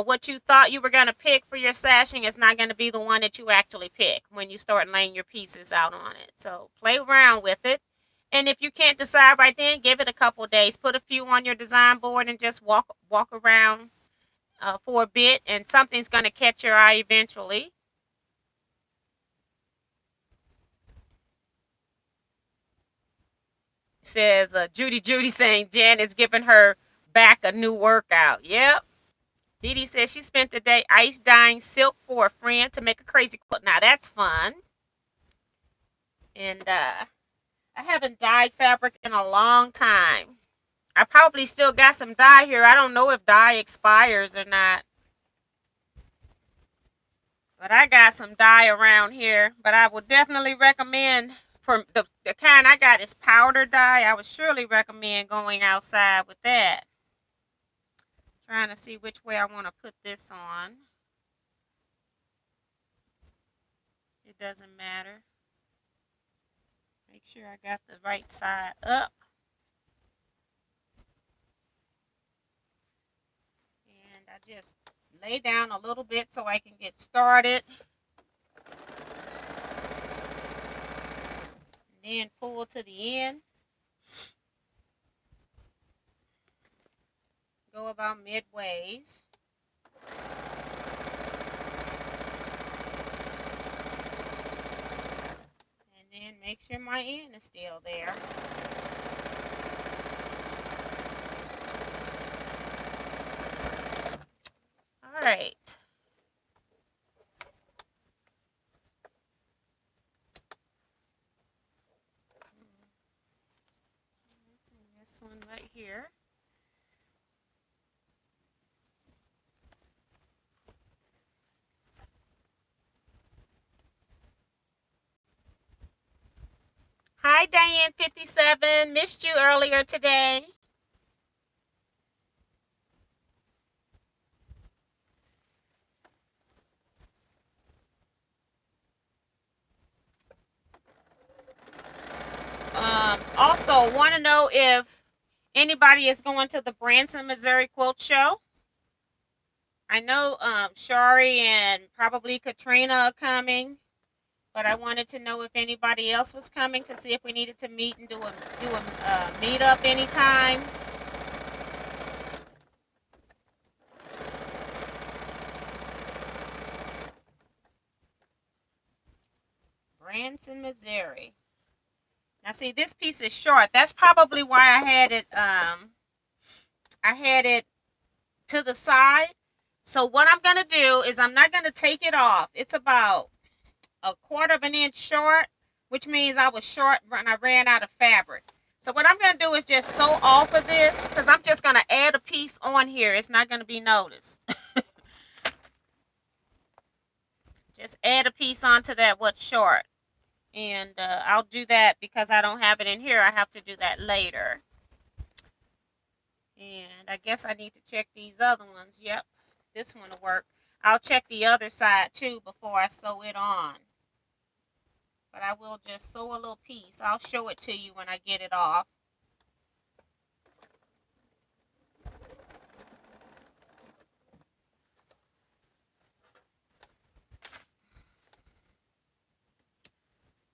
what you thought you were gonna pick for your sashing is not gonna be the one that you actually pick when you start laying your pieces out on it. So play around with it, and if you can't decide right then, give it a couple of days. Put a few on your design board and just walk around for a bit, and something's gonna catch your eye eventually. Says Judy saying Jan is giving her back a new workout. Yep. Dee Dee says she spent the day ice dyeing silk for a friend to make a crazy quilt. Now that's fun. And I haven't dyed fabric in a long time. I probably still got some dye here. I don't know if dye expires or not. But I got some dye around here. But I would definitely recommend, for the kind I got is powder dye. I would surely recommend going outside with that. Trying to see which way I want to put this on. It doesn't matter. Make sure I got the right side up. And I just lay down a little bit so I can get started. And then pull to the end. Go about midways. And then make sure my end is still there. All right. This one right here. Hi, Diane57. Missed you earlier today. Also, want to know if anybody is going to the Branson, Missouri Quilt Show. I know Shari and probably Katrina are coming, but I wanted to know if anybody else was coming to see if we needed to meet and do a meetup anytime. Branson, Missouri. Now see, this piece is short. That's probably why I had it to the side. So what I'm gonna do is I'm not gonna take it off. It's about a quarter of an inch short, which means I was short when I ran out of fabric. So what I'm gonna do is just sew off of this, because I'm just gonna add a piece on here. It's not gonna be noticed. Just add a piece onto that what's short. And I'll do that because I don't have it in here. I have to do that later. And I guess I need to check these other ones. Yep, this one will work. I'll check the other side too before I sew it on. But I will just sew a little piece. I'll show it to you when I get it off.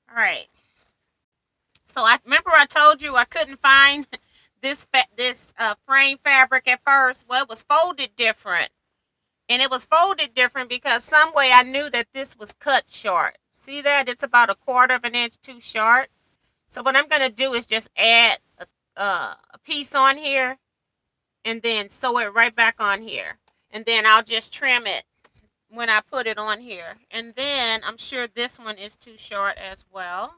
All right. So I remember I told you I couldn't find this frame fabric at first. Well, it was folded different. And it was folded different because some way I knew that this was cut short. See that? It's about a quarter of an inch too short. So what I'm going to do is just add a piece on here and then sew it right back on here. And then I'll just trim it when I put it on here. And then I'm sure this one is too short as well.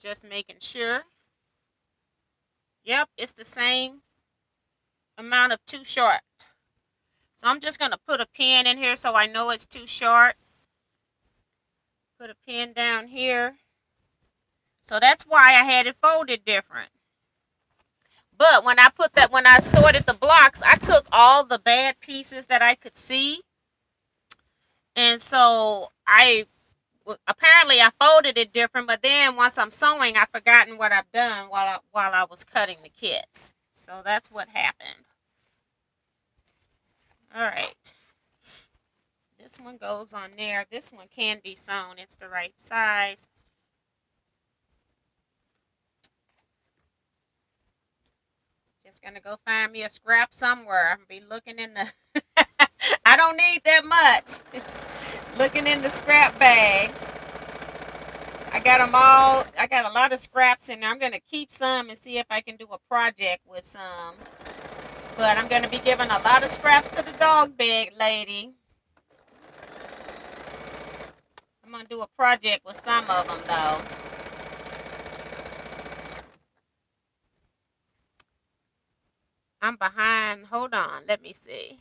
Just making sure. Yep, it's the same amount of too short. So I'm just going to put a pin in here so I know it's too short. Put a pin down here. So that's why I had it folded different. But when I sorted the blocks, I took all the bad pieces that I could see. And so I apparently I folded it different, but then once I'm sewing, I've forgotten what I've done while I was cutting the kits. So that's what happened. All right. This one goes on there. This one can be sewn. It's the right size. Just gonna go find me a scrap somewhere. I'm be looking in the I don't need that much. Looking in the scrap bags. I got them all. I got a lot of scraps in there. I'm gonna keep some and see if I can do a project with some. But I'm gonna be giving a lot of scraps to the dog bag lady. I'm gonna do a project with some of them though. I'm behind. Hold on. Let me see.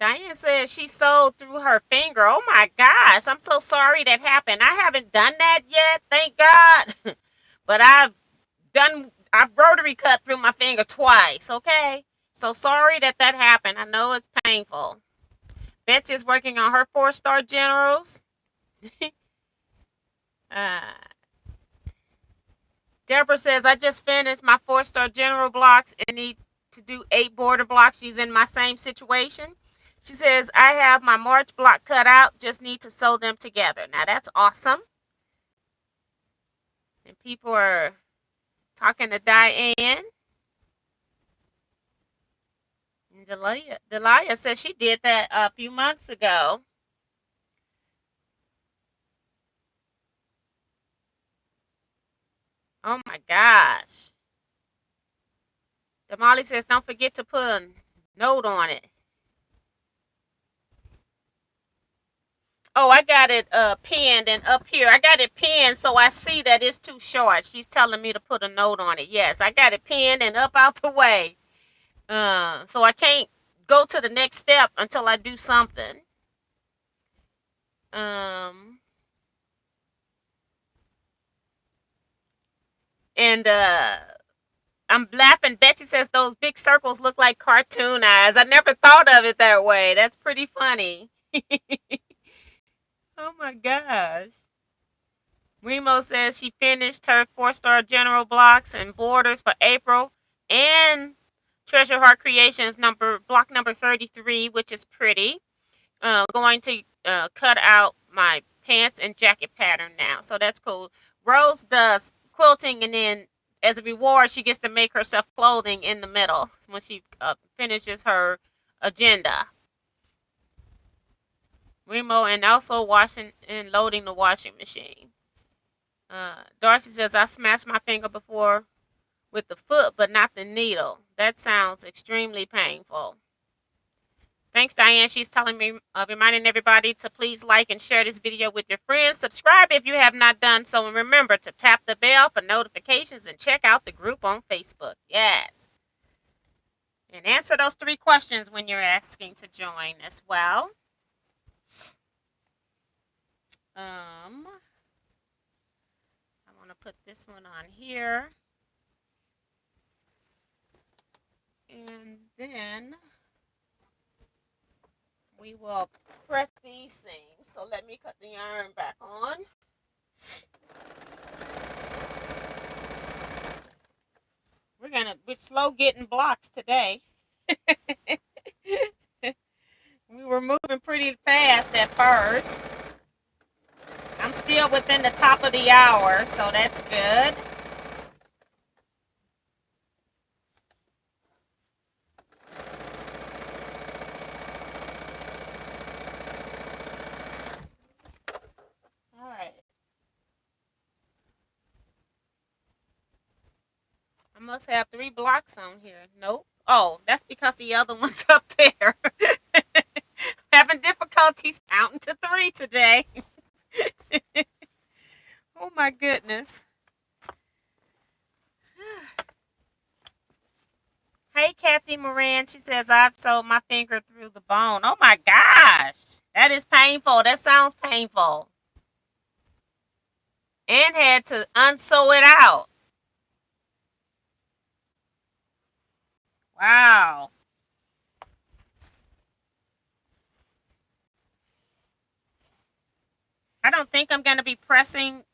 Diane says she sewed through her finger. Oh my gosh. I'm so sorry that happened. I haven't done that yet. Thank God. But I've rotary cut through my finger twice. Okay. So sorry that happened. I know it's painful. Betsy is working on her 4-star generals. uh, Deborah says, I just finished my 4-star general blocks and need to do 8 border blocks. She's in my same situation. She says, I have my March block cut out, just need to sew them together. Now that's awesome. And people are talking to Diane. And Delia says she did that a few months ago. Oh my gosh. Damali says, don't forget to put a note on it. Oh, I got it pinned and up here. I got it pinned so I see that it's too short. She's telling me to put a note on it. Yes, I got it pinned and up out the way. So I can't go to the next step until I do something. And I'm laughing. Betsy says those big circles look like cartoon eyes. I never thought of it that way. That's pretty funny. Oh my gosh. Remo says she finished her 4-star general blocks and borders for April and Treasure Heart Creations block number 33, which is pretty. Going to cut out my pants and jacket pattern now. So that's cool. Rose does quilting, and then as a reward, she gets to make herself clothing in the middle when she finishes her agenda. Remo, and also washing and loading the washing machine. Darcy says, I smashed my finger before with the foot, but not the needle. That sounds extremely painful. Thanks, Diane. She's telling me, reminding everybody to please like and share this video with your friends. Subscribe if you have not done so. And remember to tap the bell for notifications and check out the group on Facebook. Yes. And answer those 3 questions when you're asking to join as well. I want to put this one on here. And then we will press these seams. So let me cut the iron back on. We're slow getting blocks today. We were moving pretty fast at first. I'm still within the top of the hour, so that's good. All right. I must have 3 blocks on here. Nope. Oh, that's because the other one's up there. Having difficulties counting to 3 today. Oh my goodness. Hey Hey, Kathy Moran. She says, I've sewed my finger through the bone. Oh my gosh. That is painful. That sounds painful. And had to unsew it out. Wow. I don't think I'm going to be pressing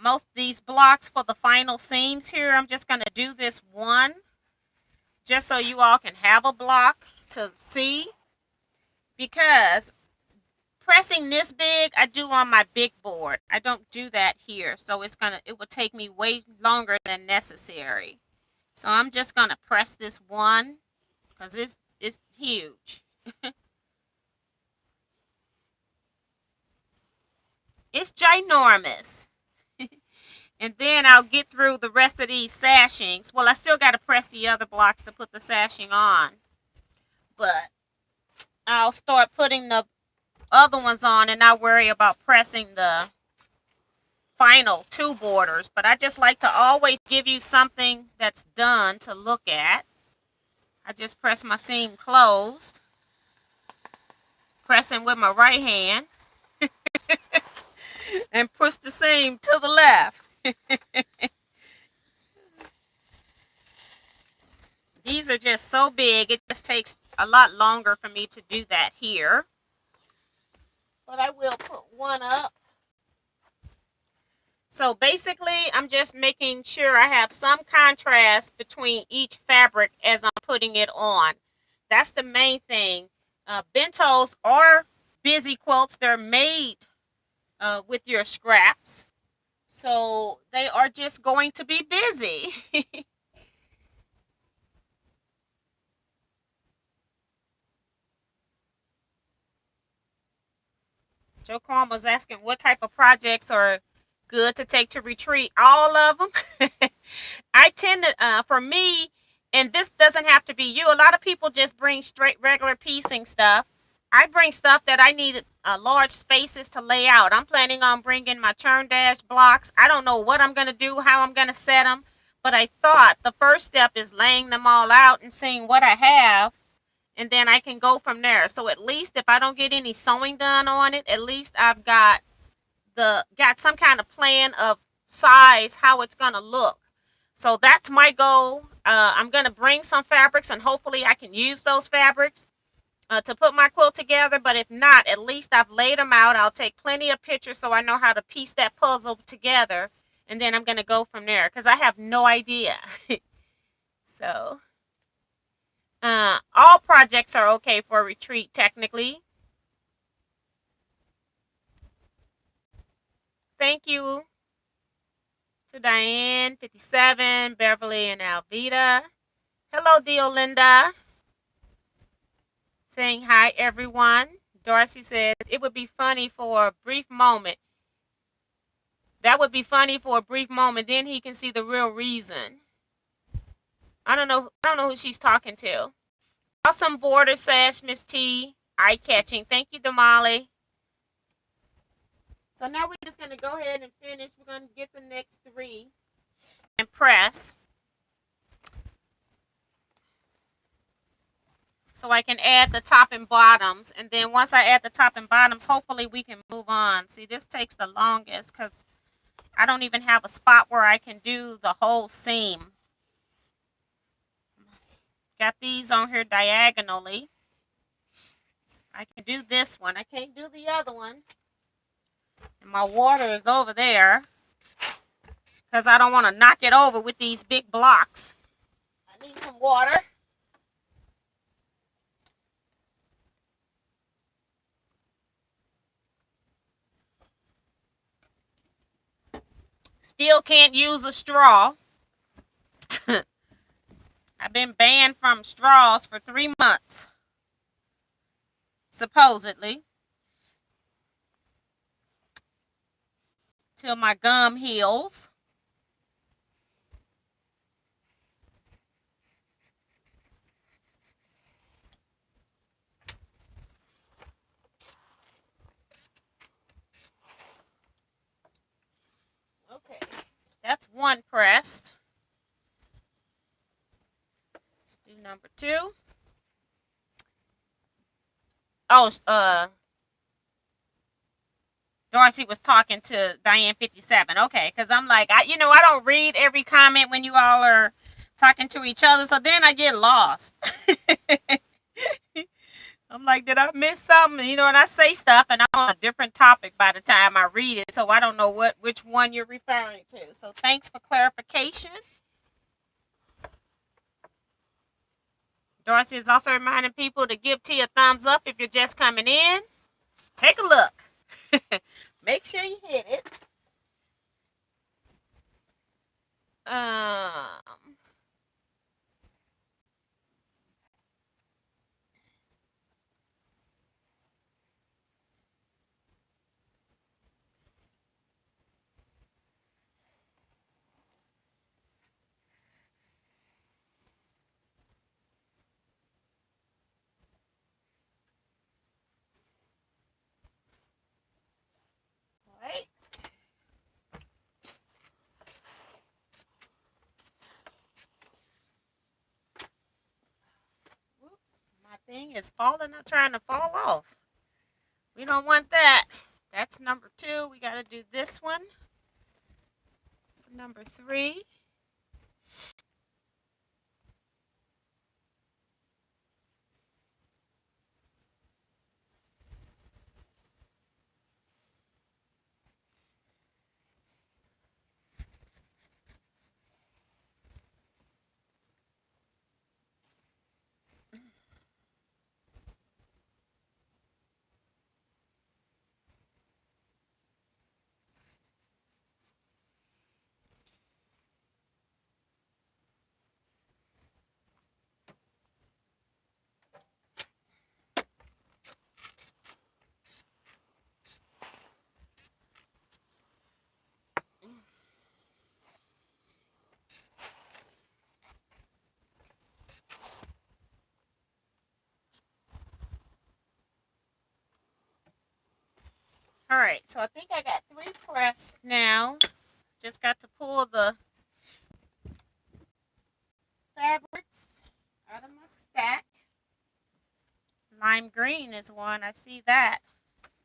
most of these blocks for the final seams here. I'm just going to do this one just so you all can have a block to see, because pressing this big I do on my big board. I don't do that here, so it will take me way longer than necessary. So I'm just gonna press this one because it's huge. It's ginormous. And then I'll get through the rest of these sashings. Well, I still got to press the other blocks to put the sashing on, but I'll start putting the other ones on and not worry about pressing the final two borders. But I just like to always give you something that's done to look at. I just press my seam closed, pressing with my right hand, and push the seam to the left. These are just so big, it just takes a lot longer for me to do that here. But I will put one up. So basically, I'm just making sure I have some contrast between each fabric as I'm putting it on. That's the main thing. Bentos are busy quilts. They're made with your scraps. So they are just going to be busy. Joe Kwan was asking what type of projects are good to take to retreat. All of them. I tend to, for me, and this doesn't have to be you. A lot of people just bring straight regular piecing stuff. I bring stuff that I need large spaces to lay out. I'm planning on bringing my churn dash blocks. I don't know what I'm going to do, how I'm going to set them, but I thought the first step is laying them all out and seeing what I have, and then I can go from there. So at least if I don't get any sewing done on it, at least I've got some kind of plan of size, how it's gonna look. So that's my goal. I'm gonna bring some fabrics, and hopefully I can use those fabrics to put my quilt together. But if not, at least I've laid them out. I'll take plenty of pictures so I know how to piece that puzzle together, and then I'm gonna go from there because I have no idea. So all projects are okay for a retreat technically. Thank you to Diane, 57, Beverly, and Alvita. Hello, Deolinda. Saying hi, everyone. Darcy says, it would be funny for a brief moment. That would be funny for a brief moment. Then he can see the real reason. I don't know who she's talking to. Awesome border sash, Miss T. Eye catching. Thank you, Damali. So now we're just going to go ahead and finish. We're going to get the next three and press. So I can add the top and bottoms. And then once I add the top and bottoms, hopefully we can move on. See, this takes the longest because I don't even have a spot where I can do the whole seam. Got these on here diagonally. I can do this one. I can't do the other one. And my water is over there because I don't want to knock it over with these big blocks. I need some water. Still can't use a straw. I've been banned from straws for 3 months. Supposedly. Till my gum heals. Okay. That's one pressed. Let's do number 2. Oh, Darcy was talking to Diane 57. Okay, because I'm like, I don't read every comment when you all are talking to each other, so then I get lost. I'm like, did I miss something? And I say stuff, and I'm on a different topic by the time I read it, so I don't know which one you're referring to. So thanks for clarification. Darcy is also reminding people to give T a thumbs up if you're just coming in. Take a look. Make sure you hit it. Um, Wait. Whoops. My thing is falling. I'm trying to fall off. We don't want that. That's number 2. We got to do this one. Number 3. All right, so I think I got 3 pressed now. Just got to pull the fabrics out of my stack. Lime green is one. I see that.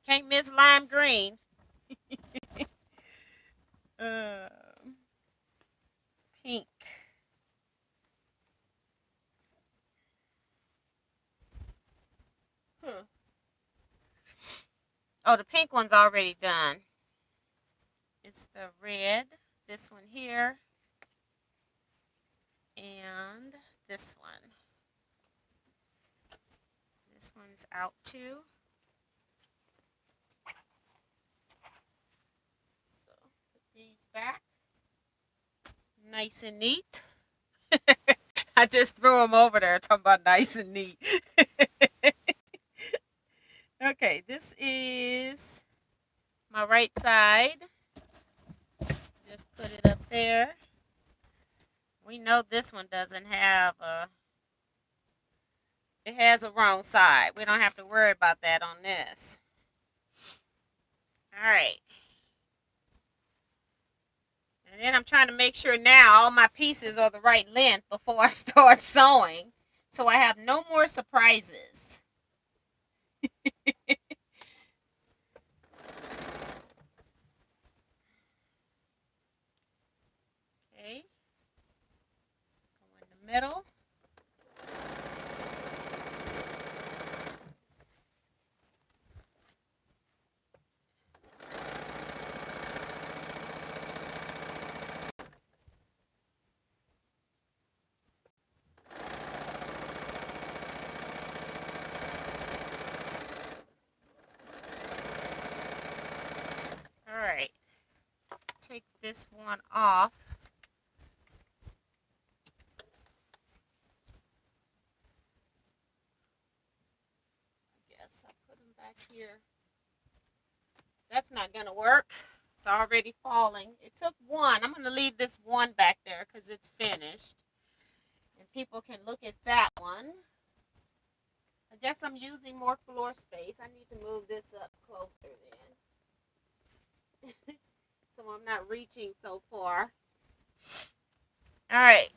Can't miss lime green. uh, Pink. Oh, the pink one's already done. It's the red. This one here. And this one. This one's out too. So put these back. Nice and neat. I just threw them over there talking about nice and neat. Okay, this is my right side. Just put it up there. We know this one doesn't have it has a wrong side. We don't have to worry about that on this. All right. And then I'm trying to make sure now all my pieces are the right length before I start sewing, so I have no more surprises. Okay. Go in the middle. All right. Take this one off. I guess I'll put them back here. That's not going to work. It's already falling. It took one. I'm going to leave this one back there because it's finished. And people can look at that one. I guess I'm using more floor space. I need to move this up closer then. So I'm not reaching so far. All right.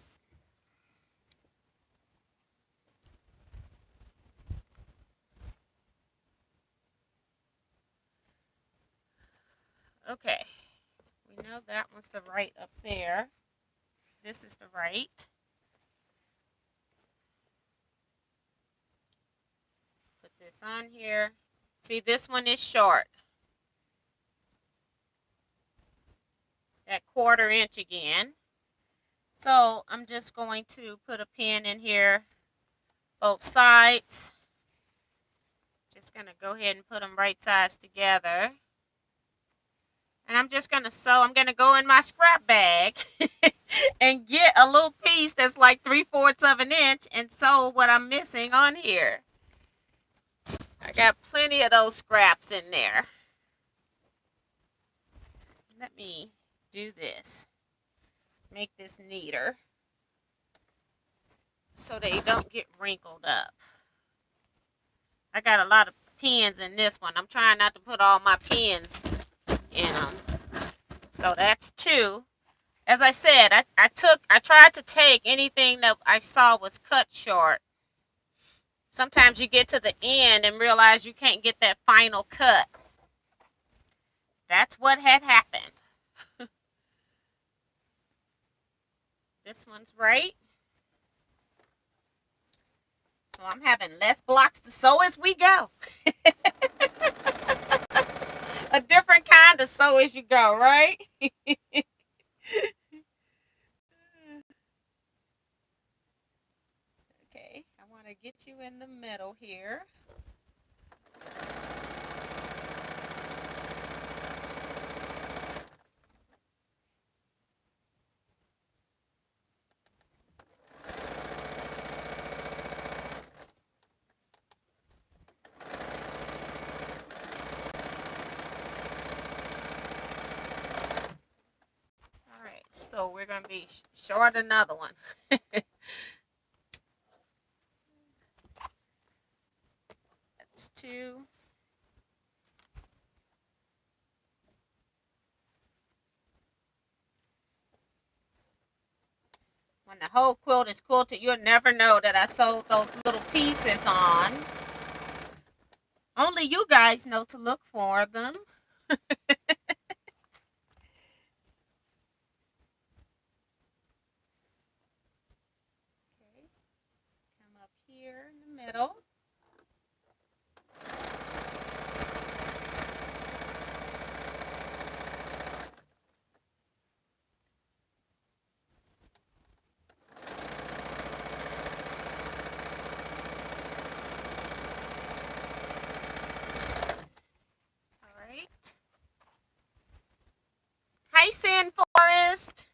Okay. We know that one's the right up there. This is the right. Put this on here. See, this one is short. That 1/4 inch again. So I'm just going to put a pin in here, both sides. Just going to go ahead and put them right sides together. And I'm just going to sew. I'm going to go in my scrap bag and get a little piece that's like 3/4 of an inch and sew what I'm missing on here. I got plenty of those scraps in there. Let me do this. Make this neater so they don't get wrinkled up. I got a lot of pins in this one. I'm trying not to put all my pins in them. So that's 2. As I said, I tried to take anything that I saw was cut short. Sometimes you get to the end and realize you can't get that final cut. That's what had happened. This one's right. So I'm having less blocks to sew as we go. A different kind of sew as you go, right? Okay, I want to get you in the middle here. All right, so we're going to be short another one. That's 2. When the whole quilt is quilted, you'll never know that I sewed those little pieces on. Only you guys know to look for them. Okay, come up here in the middle. Hi, Sand Forest.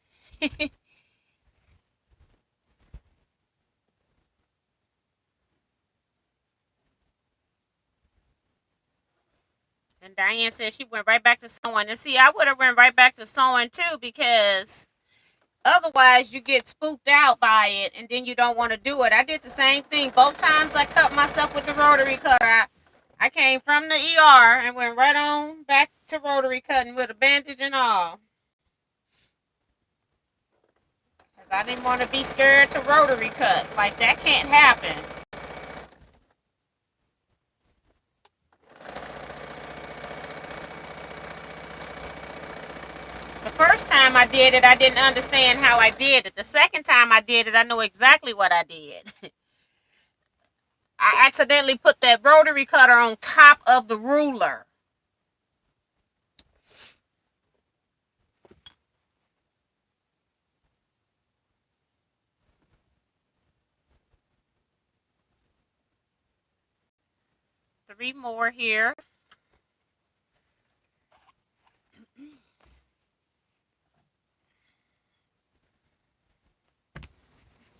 And Diane said she went right back to sewing. And see, I would have went right back to sewing too, because otherwise you get spooked out by it and then you don't want to do it. I did the same thing. Both times I cut myself with the rotary cutter. I came from the ER and went right on back to rotary cutting with a bandage and all. Because I didn't want to be scared to rotary cut. Like, that can't happen. The first time I did it, I didn't understand how I did it. The second time I did it, I know exactly what I did. I accidentally put that rotary cutter on top of the ruler. Three more here.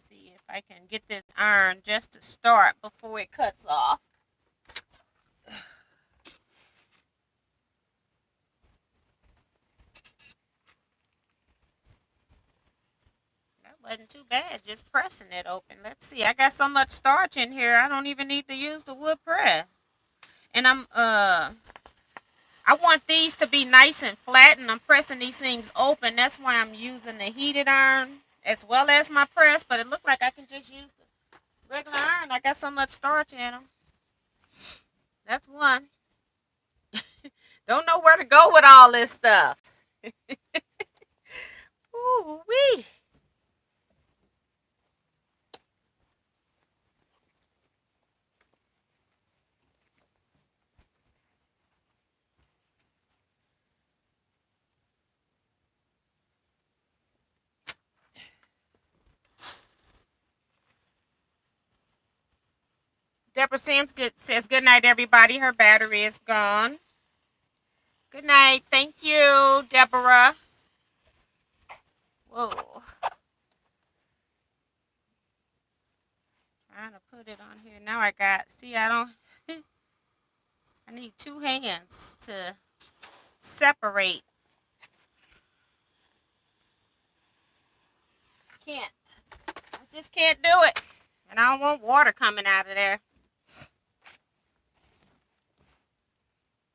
See if I can get this iron just to start before it cuts off. That wasn't too bad, just pressing it open. Let's see, I got so much starch in here, I don't even need to use the wood press. And I want these to be nice and flat, and I'm pressing these things open. That's why I'm using the heated iron as well as my press, but it looked like I can just use the regular iron. I got so much starch in them. That's one. Don't know where to go with all this stuff. Ooh wee. Deborah Sims says good night, everybody. Her battery is gone. Good night. Thank you, Deborah. Whoa. Trying to put it on here. Now I got, see, I don't, I need two hands to separate. Can't. I just can't do it. And I don't want water coming out of there.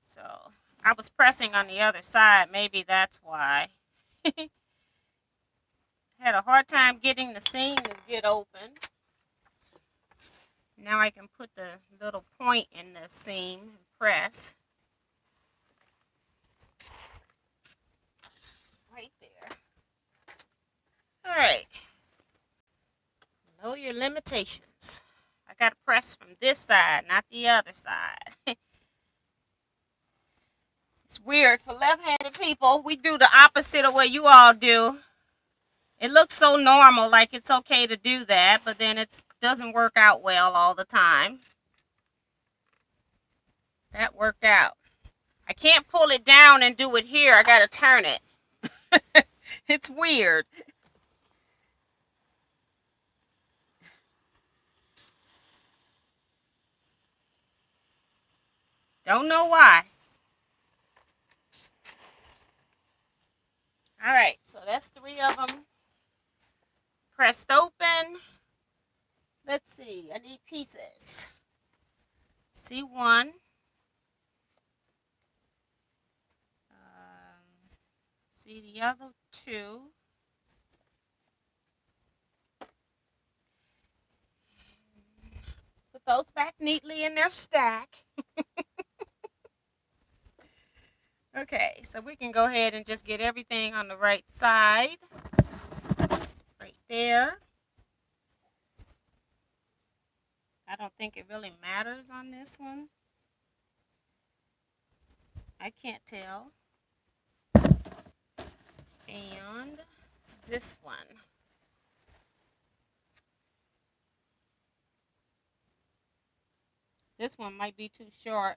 So I was pressing on the other side. Maybe that's why. Had a hard time getting the seam to get open. Now I can put the little point in the seam and press. Right there. All right. Know your limitations. I got to press from this side, not the other side. It's weird for left-handed people. We do the opposite of what you all do. It looks so normal, like it's okay to do that, but then it doesn't work out well all the time. That worked out. I can't pull it down and do it here. I got to turn it. It's weird. Don't know why. All right, so that's 3 of them pressed open. Let's see, I need pieces. See one. See the other 2. Put those back neatly in their stack. Okay, so we can go ahead and just get everything on the right side. Right there. I don't think it really matters on this one. I can't tell. And this one. This one might be too short.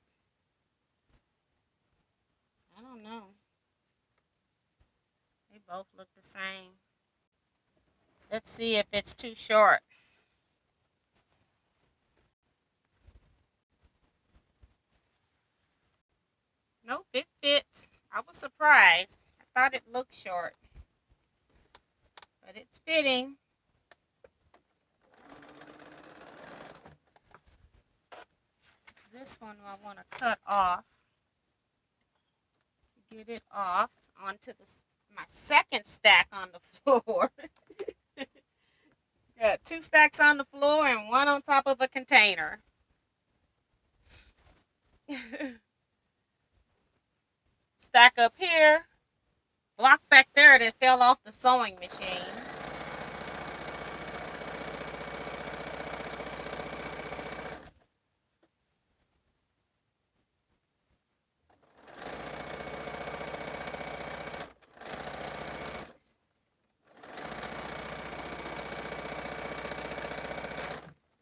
I don't know. They both look the same. Let's see if it's too short. Nope, it fits. I was surprised. I thought it looked short. But it's fitting. This one I want to cut off. Get it off onto my second stack on the floor. Got 2 stacks on the floor and 1 on top of a container. Stack up here. Block back there that fell off the sewing machine.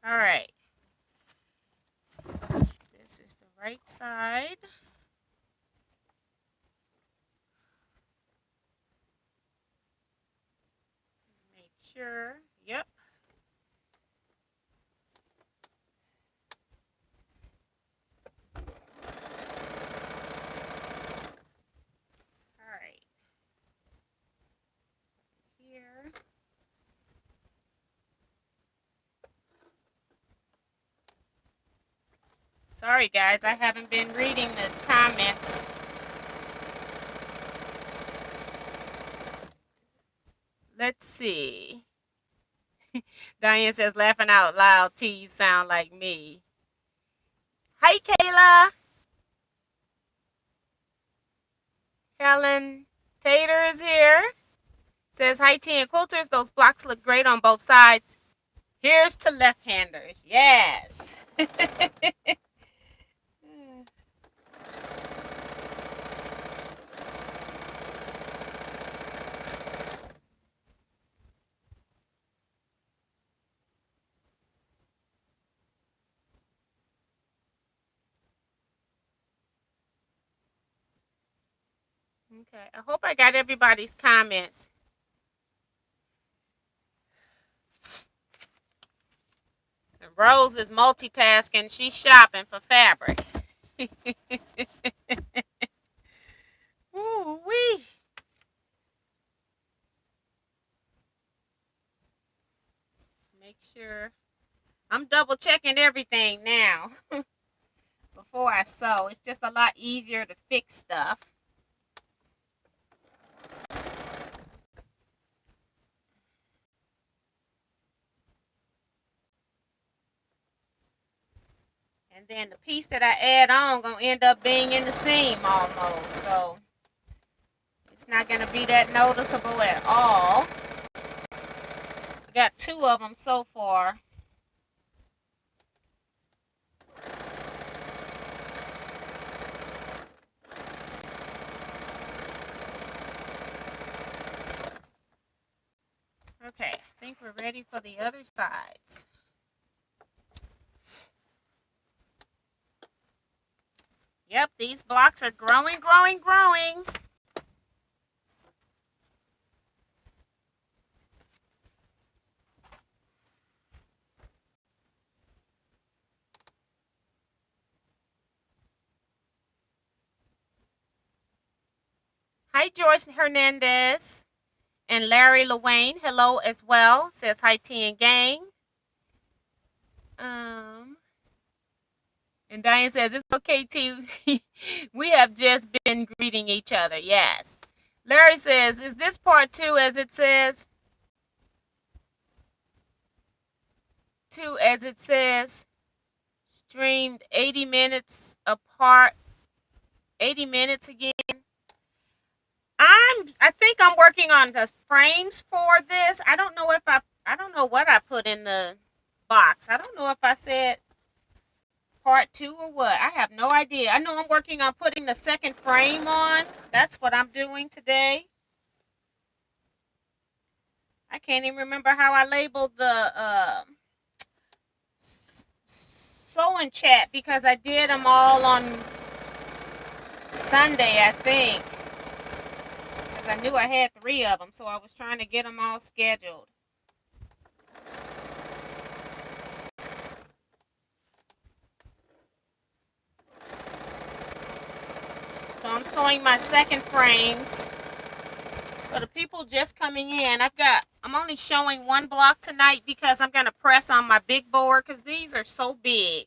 All right. This is the right side. Make sure. Yep. All right. Here. Sorry, guys. I haven't been reading the comments. Let's see. Diane says, laughing out loud, T, you sound like me. Hi, Kayla. Helen Tater is here. Says, hi, T and Quilters. Those blocks look great on both sides. Here's to left-handers. Yes. Okay, I hope I got everybody's comments. And Rose is multitasking. She's shopping for fabric. Ooh-wee. Make sure. I'm double checking everything now before I sew. It's just a lot easier to fix stuff. And then the piece that I add on gonna end up being in the seam almost. So it's not gonna be that noticeable at all. I got 2 of them so far. Okay, I think we're ready for the other sides. Yep, these blocks are growing, growing, growing. Hi, Joyce Hernandez. And Larry Lewayne, hello as well. Says hi, T and gang. And Diane says, it's okay, T. We have just been greeting each other. Yes. Larry says, is this part 2 as it says? 2 as it says. Streamed 80 minutes apart. 80 minutes again. I think I'm working on the frames for this. I don't know what I put in the box. I don't know if I said part 2 or what. I have no idea. I know I'm working on putting the second frame on. That's what I'm doing today. I can't even remember how I labeled the sewing chat because I did them all on Sunday, I think. Because I knew I had 3 of them, so I was trying to get them all scheduled. So I'm sewing my second frames. For the people just coming in, I'm only showing 1 block tonight because I'm going to press on my big board because these are so big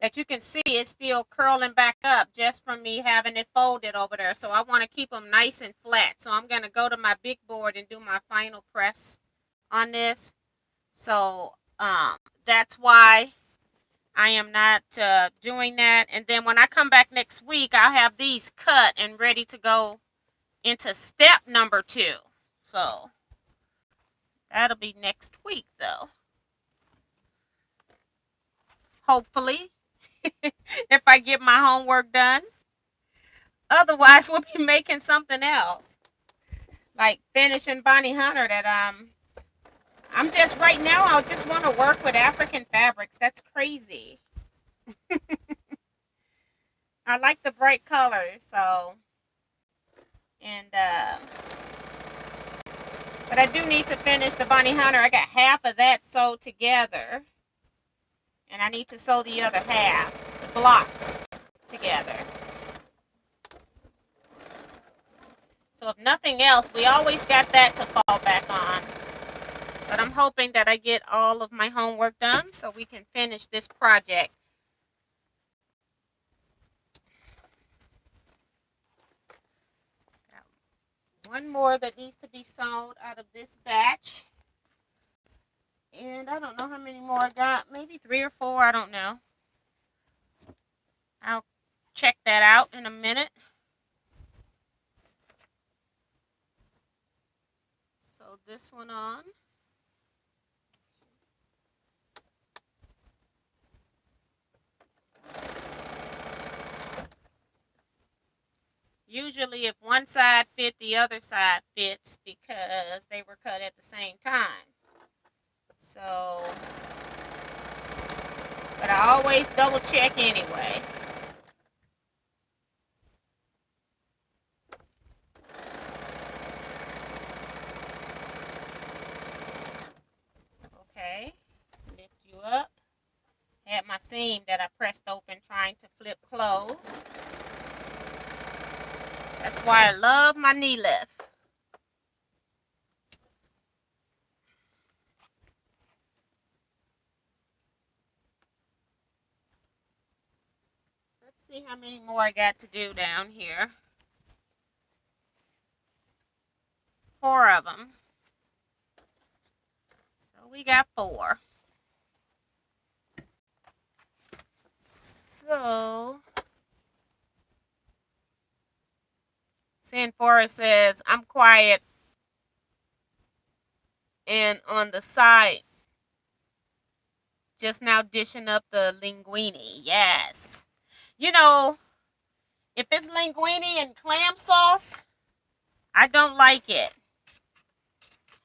that you can see it's still curling back up just from me having it folded over there. So I want to keep them nice and flat. So I'm going to go to my big board and do my final press on this. So that's why I am not doing that. And then when I come back next week, I'll have these cut and ready to go into step number 2. So that'll be next week, though. Hopefully, if I get my homework done. Otherwise, we'll be making something else. Like finishing Bonnie Hunter that I'm just right now I just want to work with African fabrics. That's crazy. I like the bright colors, so and but I do need to finish the Bonnie Hunter. I got half of that sewed together. And I need to sew the other half, the blocks, together. So if nothing else, we always got that to fall back on. But I'm hoping that I get all of my homework done so we can finish this project. Got 1 more that needs to be sewed out of this batch. And I don't know how many more I got. Maybe 3 or 4. I don't know. I'll check that out in a minute. sew this one on. Usually if one side fit, the other side fits because they were cut at the same time. So, but I always double check anyway. Okay, lift you up. Had my seam that I pressed open trying to flip close. That's why I love my knee lift. Let's see how many more I got to do down here. 4 of them. So we got 4. So, San Forest says, I'm quiet and on the side, just now dishing up the linguine. Yes. You know, if it's linguine and clam sauce, I don't like it.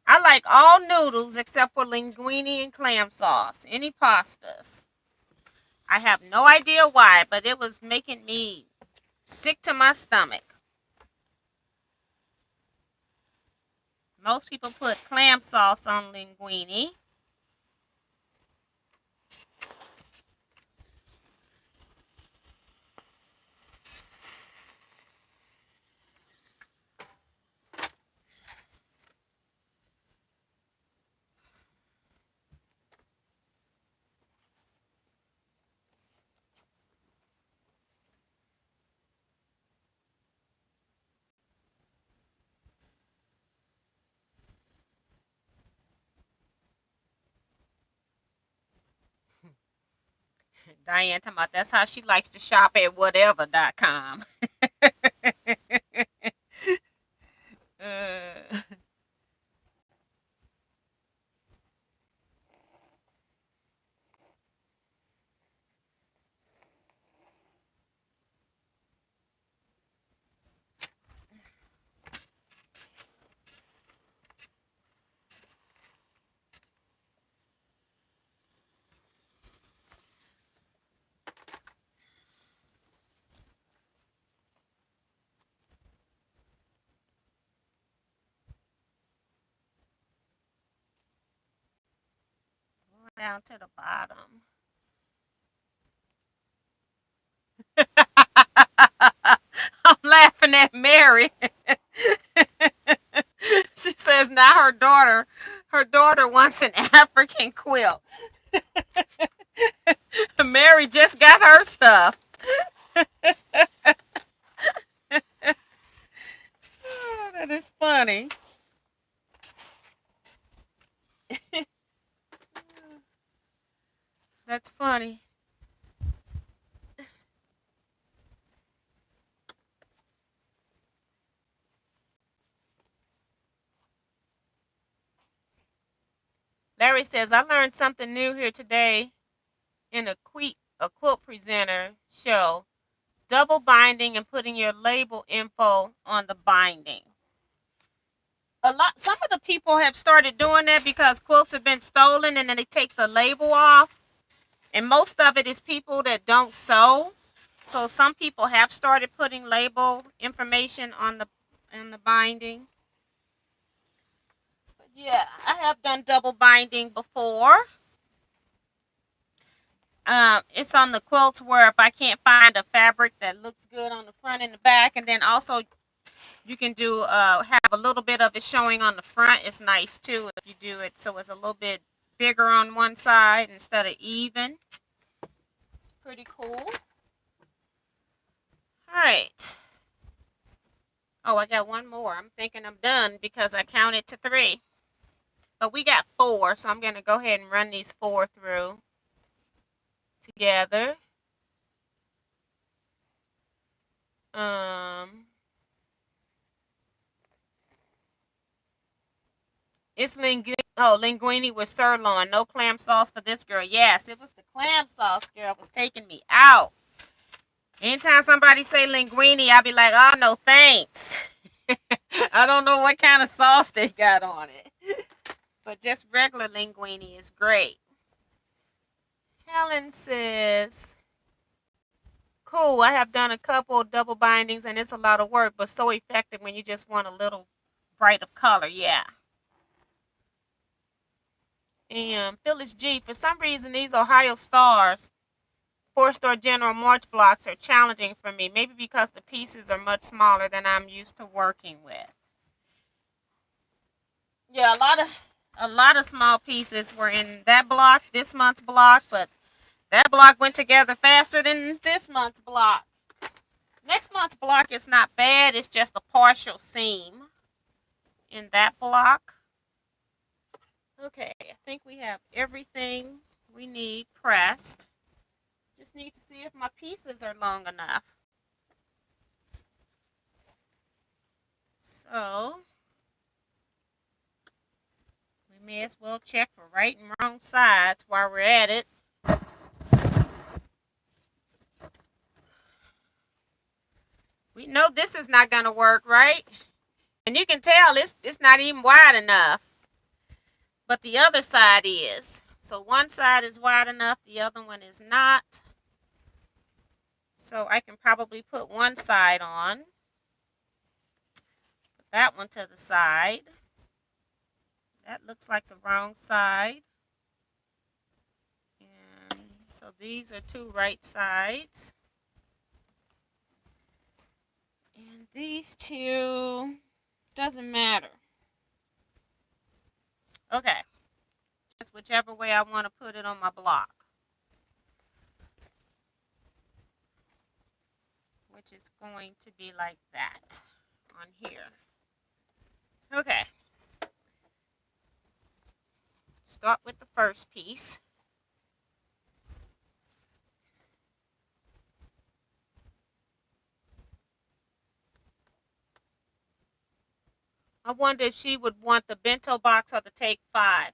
I like all noodles except for linguine and clam sauce. Any pastas. I have no idea why, but it was making me sick to my stomach. Most people put clam sauce on linguine. Diane talking about that's how she likes to shop at whatever.com. Down to the bottom. I'm laughing at Mary. She says now her daughter wants an African quilt. Mary just got her stuff. Oh, that is funny. That's funny. Larry says, I learned something new here today in a quilt presenter show. Double binding and putting your label info on the binding. Some of the people have started doing that because quilts have been stolen and then they take the label off. And most of it is people that don't sew. So some people have started putting label information on the binding. But yeah, I have done double binding before. It's on the quilts where if I can't find a fabric that looks good on the front and the back, and then also you can do have a little bit of it showing on the front. It's nice too if you do it so it's a little bit bigger on one side instead of even. It's pretty cool. All right. Oh, I got one more. I'm thinking I'm done because I counted to 3. But we got 4, so I'm going to go ahead and run these 4 through together. It's linguine with sirloin. No clam sauce for this girl. Yes, it was the clam sauce, girl. Was taking me out. Anytime somebody say linguine, I be like, oh, no, thanks. I don't know what kind of sauce they got on it. But just regular linguine is great. Helen says, cool, I have done a couple double bindings and it's a lot of work, but so effective when you just want a little bright of color. Yeah. And Phyllis G, for some reason, these Ohio Stars 4-star General March blocks are challenging for me. Maybe because the pieces are much smaller than I'm used to working with. Yeah, a lot of small pieces were in that block, this month's block, but that block went together faster than this month's block. Next month's block is not bad. It's just a partial seam in that block. Okay, I think we have everything we need pressed. Just need to see if my pieces are long enough. So, we may as well check for right and wrong sides while we're at it. We know this is not going to work, right? And you can tell it's not even wide enough. But the other side is. So one side is wide enough, the other one is not. So I can probably put one side on. Put that one to the side. That looks like the wrong side. And so these are two right sides. And these two, doesn't matter. Okay. Just whichever way I want to put it on my block. Which is going to be like that on here. Okay. Start with the first piece. I wonder if she would want the bento box or the Take 5.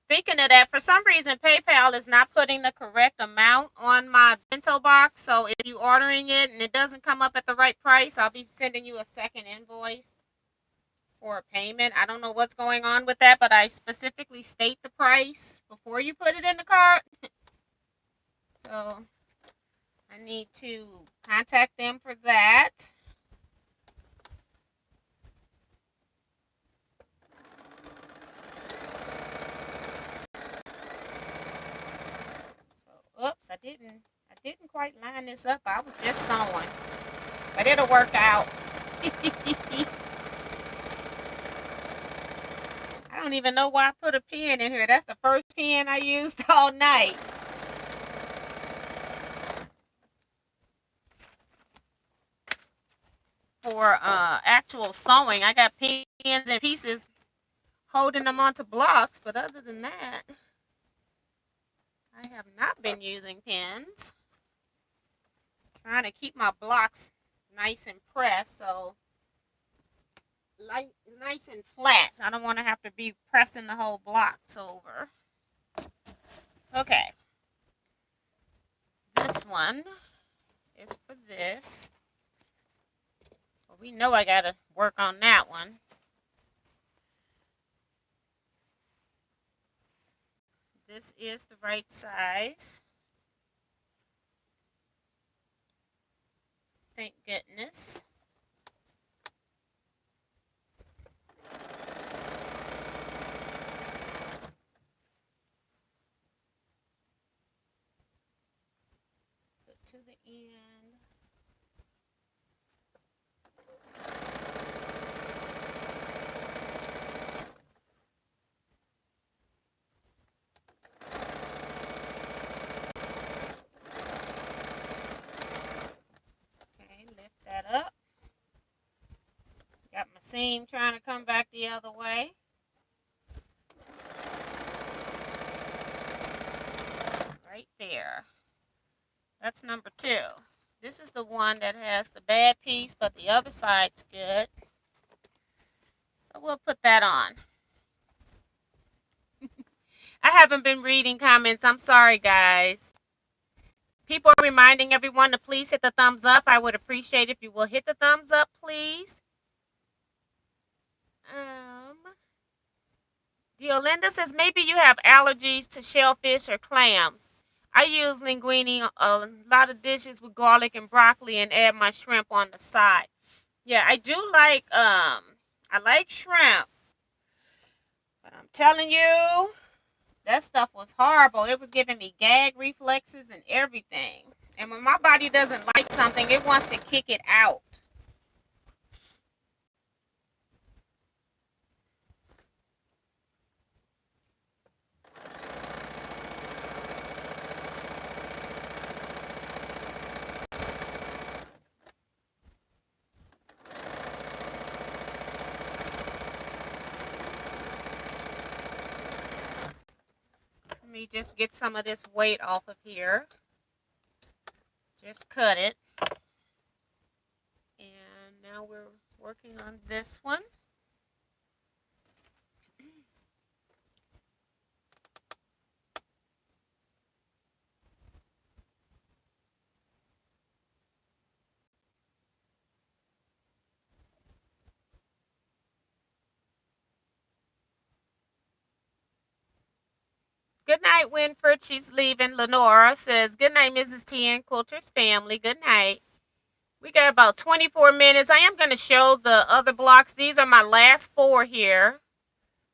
Thinking of that, for some reason, PayPal is not putting the correct amount on my bento box. So if you're ordering it and it doesn't come up at the right price, I'll be sending you a second invoice for a payment. I don't know what's going on with that, but I specifically state the price before you put it in the cart. So I need to contact them for that. So, oops, I didn't quite line this up. I was just sewing, but it'll work out. I don't even know why I put a pen in here. That's the first pen I used all night. For actual sewing, I got pens and pieces holding them onto blocks, but other than that, I have not been using pens. Trying to keep my blocks nice and pressed, so nice and flat. I don't want to have to be pressing the whole blocks over. Okay. This one is for this. Well, we know I got to work on that one. This is the right size. Thank goodness. Put to the end. That up. Got my seam trying to come back the other way. Right there. That's number 2. This is the one that has the bad piece, but the other side's good. So we'll put that on. haven't been reading comments. I'm sorry, guys. People are reminding everyone to please hit the thumbs up. I would appreciate if you will hit the thumbs up, please. Diolinda says maybe you have allergies to shellfish or clams. I use linguine a lot of dishes with garlic and broccoli and add my shrimp on the side. Yeah, I do like I like shrimp. But I'm telling you, that stuff was horrible. It was giving me gag reflexes and everything. And when my body doesn't like something, it wants to kick it out. Let me just get some of this weight off of here. Just cut it. And now we're working on this one. Good night, Winford. She's leaving. Lenora says, good night, Mrs. T and Quilter's family. Good night. We got about 24 minutes. I am going to show the other blocks. These are my last 4 here.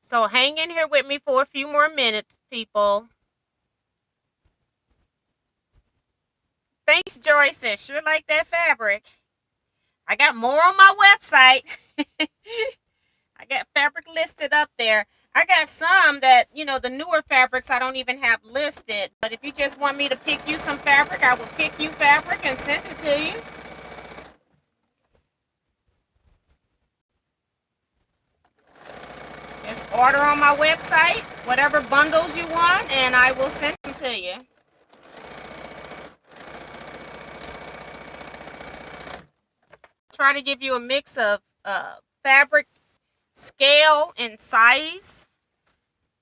So hang in here with me for a few more minutes, people. Thanks, Joyce. I sure like that fabric. I got more on my website. I got fabric listed up there. I got some that, the newer fabrics I don't even have listed. But if you just want me to pick you some fabric, I will pick you fabric and send it to you. Just order on my website, whatever bundles you want, and I will send them to you. Try to give you a mix of fabric scale and size.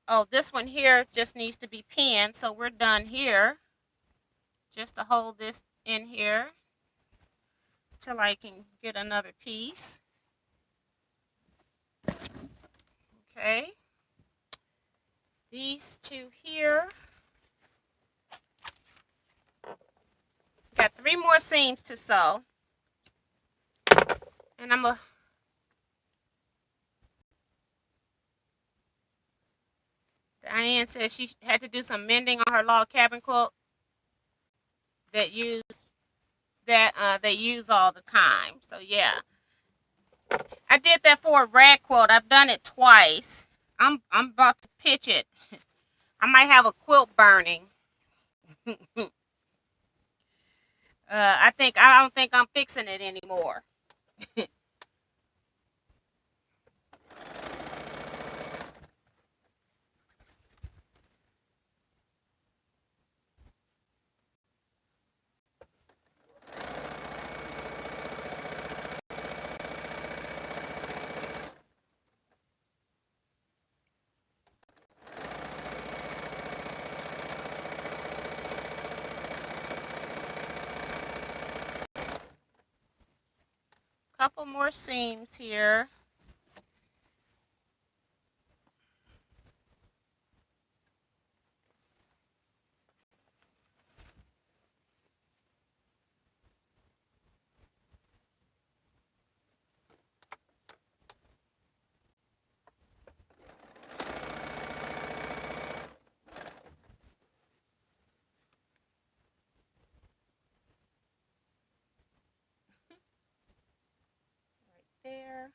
Oh, this one here just needs to be pinned, so we're done here. Just to hold this in here till I can get another piece. Okay. These 2 here. Got 3 more seams to sew. And Diane says she had to do some mending on her log cabin quilt that they use all the time. So yeah, I did that for a rag quilt. I've done it twice. I'm about to pitch it. I might have a quilt burning. I don't think I'm fixing it anymore. Couple more seams here. There.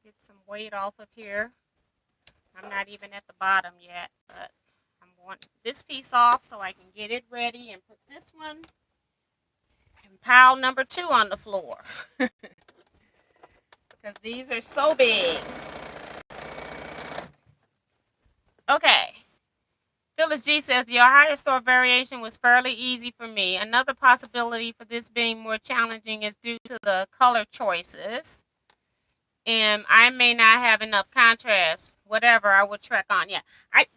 Get some weight off of here. I'm not even at the bottom yet, but I'm wanting this piece off so I can get it ready and put this one in pile number 2 on the floor. Because these are so big. Okay. Phyllis G says the Ohio store variation was fairly easy for me. Another possibility for this being more challenging is due to the color choices. And I may not have enough contrast. Whatever, I will track on. Yeah,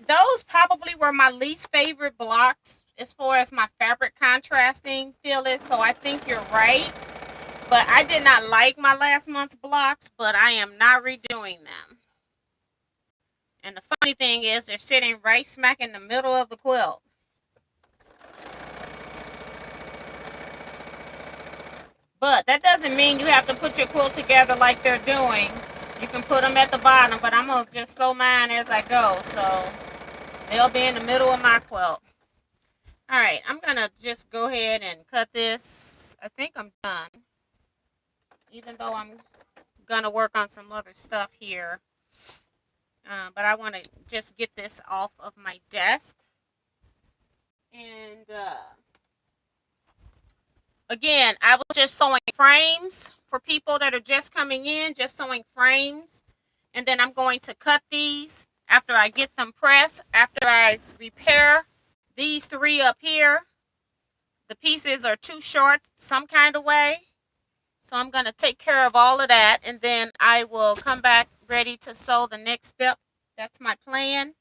those probably were my least favorite blocks as far as my fabric contrasting, Phyllis. So I think you're right. But I did not like my last month's blocks, but I am not redoing them. And the funny thing is, they're sitting right smack in the middle of the quilt. But that doesn't mean you have to put your quilt together like they're doing. You can put them at the bottom, but I'm going to just sew mine as I go. So they'll be in the middle of my quilt. All right, I'm going to just go ahead and cut this. I think I'm done. Even though I'm going to work on some other stuff here. But I want to just get this off of my desk. And again, I was just sewing frames for people that are just coming in, just sewing frames. And then I'm going to cut these after I get them pressed, after I repair these three up here. The pieces are too short some kind of way. So I'm going to take care of all of that. And then I will come back ready to sew the next step. That's my plan.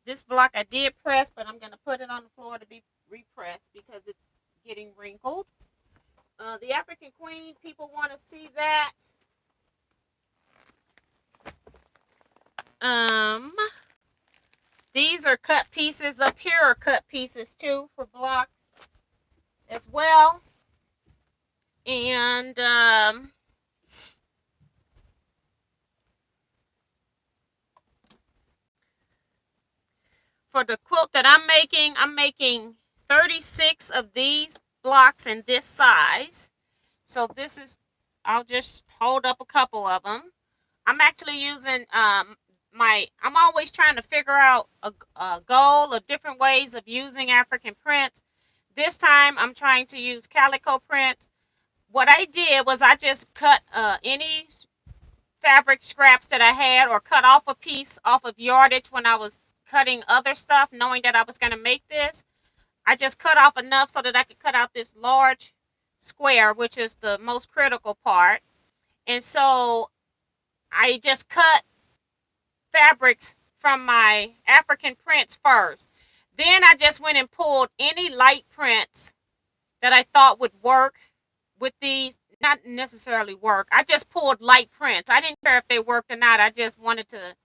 This block I did press, but I'm going to put it on the floor to be repressed because it's getting wrinkled. The African Queen, people want to see that. These are cut pieces. Up here are cut pieces too for blocks as well. And for the quilt that I'm making 36 of these blocks in this size. So this is, I'll just hold up a couple of them. I'm actually using I'm always trying to figure out a goal of different ways of using African prints. This time I'm trying to use calico prints. What I did was I just cut any fabric scraps that I had, or cut off a piece off of yardage when I was cutting other stuff, knowing that I was going to make this. I just cut off enough so that I could cut out this large square, which is the most critical part. And so I just cut fabrics from my African prints first. Then I just went and pulled any light prints that I thought would work with these. Not necessarily work. I just pulled light prints. I didn't care if they worked or not. I just wanted to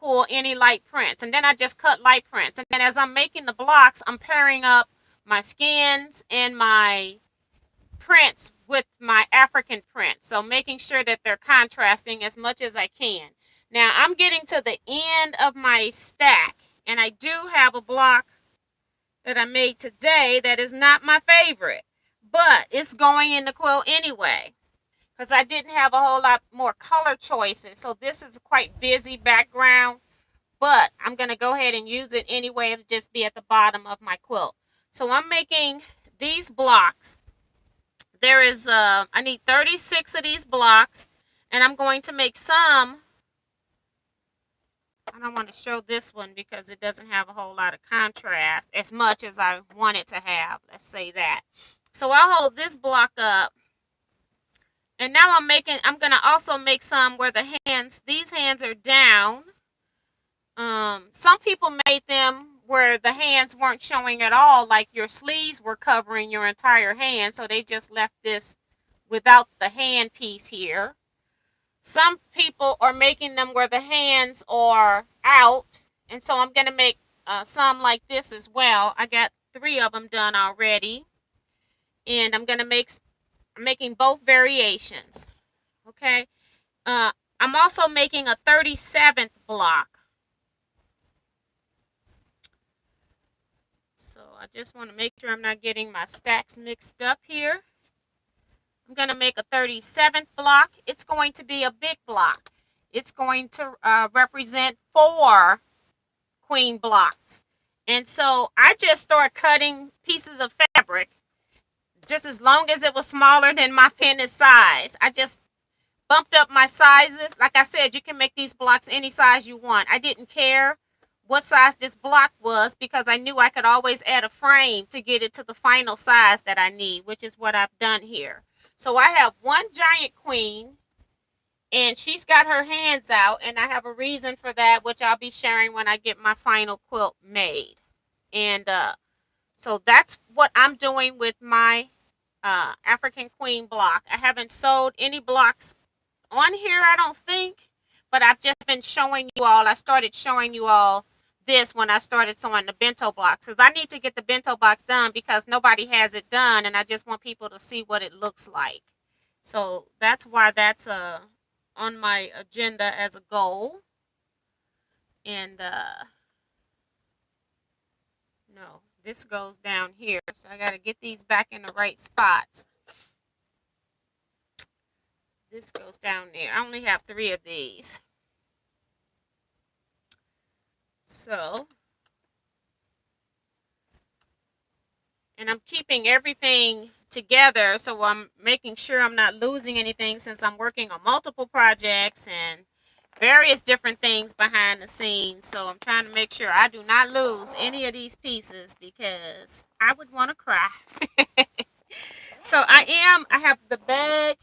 pull any light prints. And then I just cut light prints. And then as I'm making the blocks, I'm pairing up my skins and my prints with my African prints. So making sure that they're contrasting as much as I can. Now I'm getting to the end of my stack. And I do have a block that I made today that is not my favorite. But it's going in the quilt anyway, because I didn't have a whole lot more color choices. So this is a quite busy background, but I'm going to go ahead and use it anyway. It'll just be at the bottom of my quilt. So I'm making these blocks. There is, I need 36 of these blocks, and I'm going to make some. I don't want to show this one because it doesn't have a whole lot of contrast as much as I want it to have. Let's say that. So I'll hold this block up. And now I'm going to also make some where these hands are down. Some people made them where the hands weren't showing at all, like your sleeves were covering your entire hand. So they just left this without the hand piece here. Some people are making them where the hands are out. And so I'm going to make some like this as well. I got 3 of them done already. And I'm making both variations. Okay. I'm also making a 37th block. So I just want to make sure I'm not getting my stacks mixed up here. I'm going to make a 37th block. It's going to be a big block. It's going to represent 4 queen blocks. And so I just start cutting pieces of fabric just as long as it was smaller than my finished size. I just bumped up my sizes. Like I said, you can make these blocks any size you want. I didn't care what size this block was because I knew I could always add a frame to get it to the final size that I need, which is what I've done here. So I have one giant queen, and she's got her hands out, and I have a reason for that, which I'll be sharing when I get my final quilt made. And so that's what I'm doing with my African Queen block. I haven't sold any blocks on here, I don't think, but I've just been showing you all. I started showing you all this when I started sewing the bento blocks, because I need to get the bento box done because nobody has it done, and I just want people to see what it looks like. So that's why that's on my agenda as a goal. And no, this goes down here, so I got to get these back in the right spots. This goes down there. I only have 3 of these. So, and I'm keeping everything together, so I'm making sure I'm not losing anything since I'm working on multiple projects and various different things behind the scenes. So I'm trying to make sure I do not lose any of these pieces because I would want to cry. So I have the bag.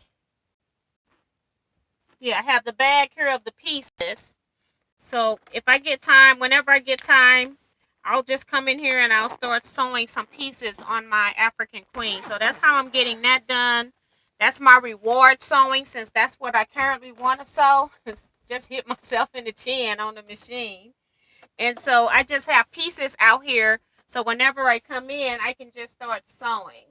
Yeah, I have the bag here of the pieces. So if I get time, whenever I get time, I'll just come in here and I'll start sewing some pieces on my African Queen. So that's how I'm getting that done. That's my reward sewing, since that's what I currently want to sew. Just hit myself in the chin on the machine. And so I just have pieces out here. So whenever I come in, I can just start sewing.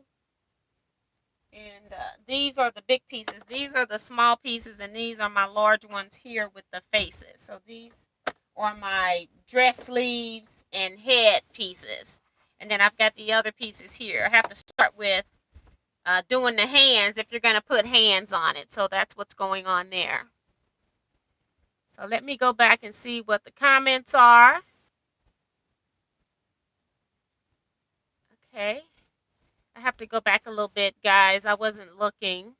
And these are the big pieces. These are the small pieces, and these are my large ones here with the faces. So these are my dress sleeves and head pieces. And then I've got the other pieces here. I have to start with doing the hands if you're going to put hands on it. So that's what's going on there. So let me go back and see what the comments are. Okay. I have to go back a little bit, guys. I wasn't looking.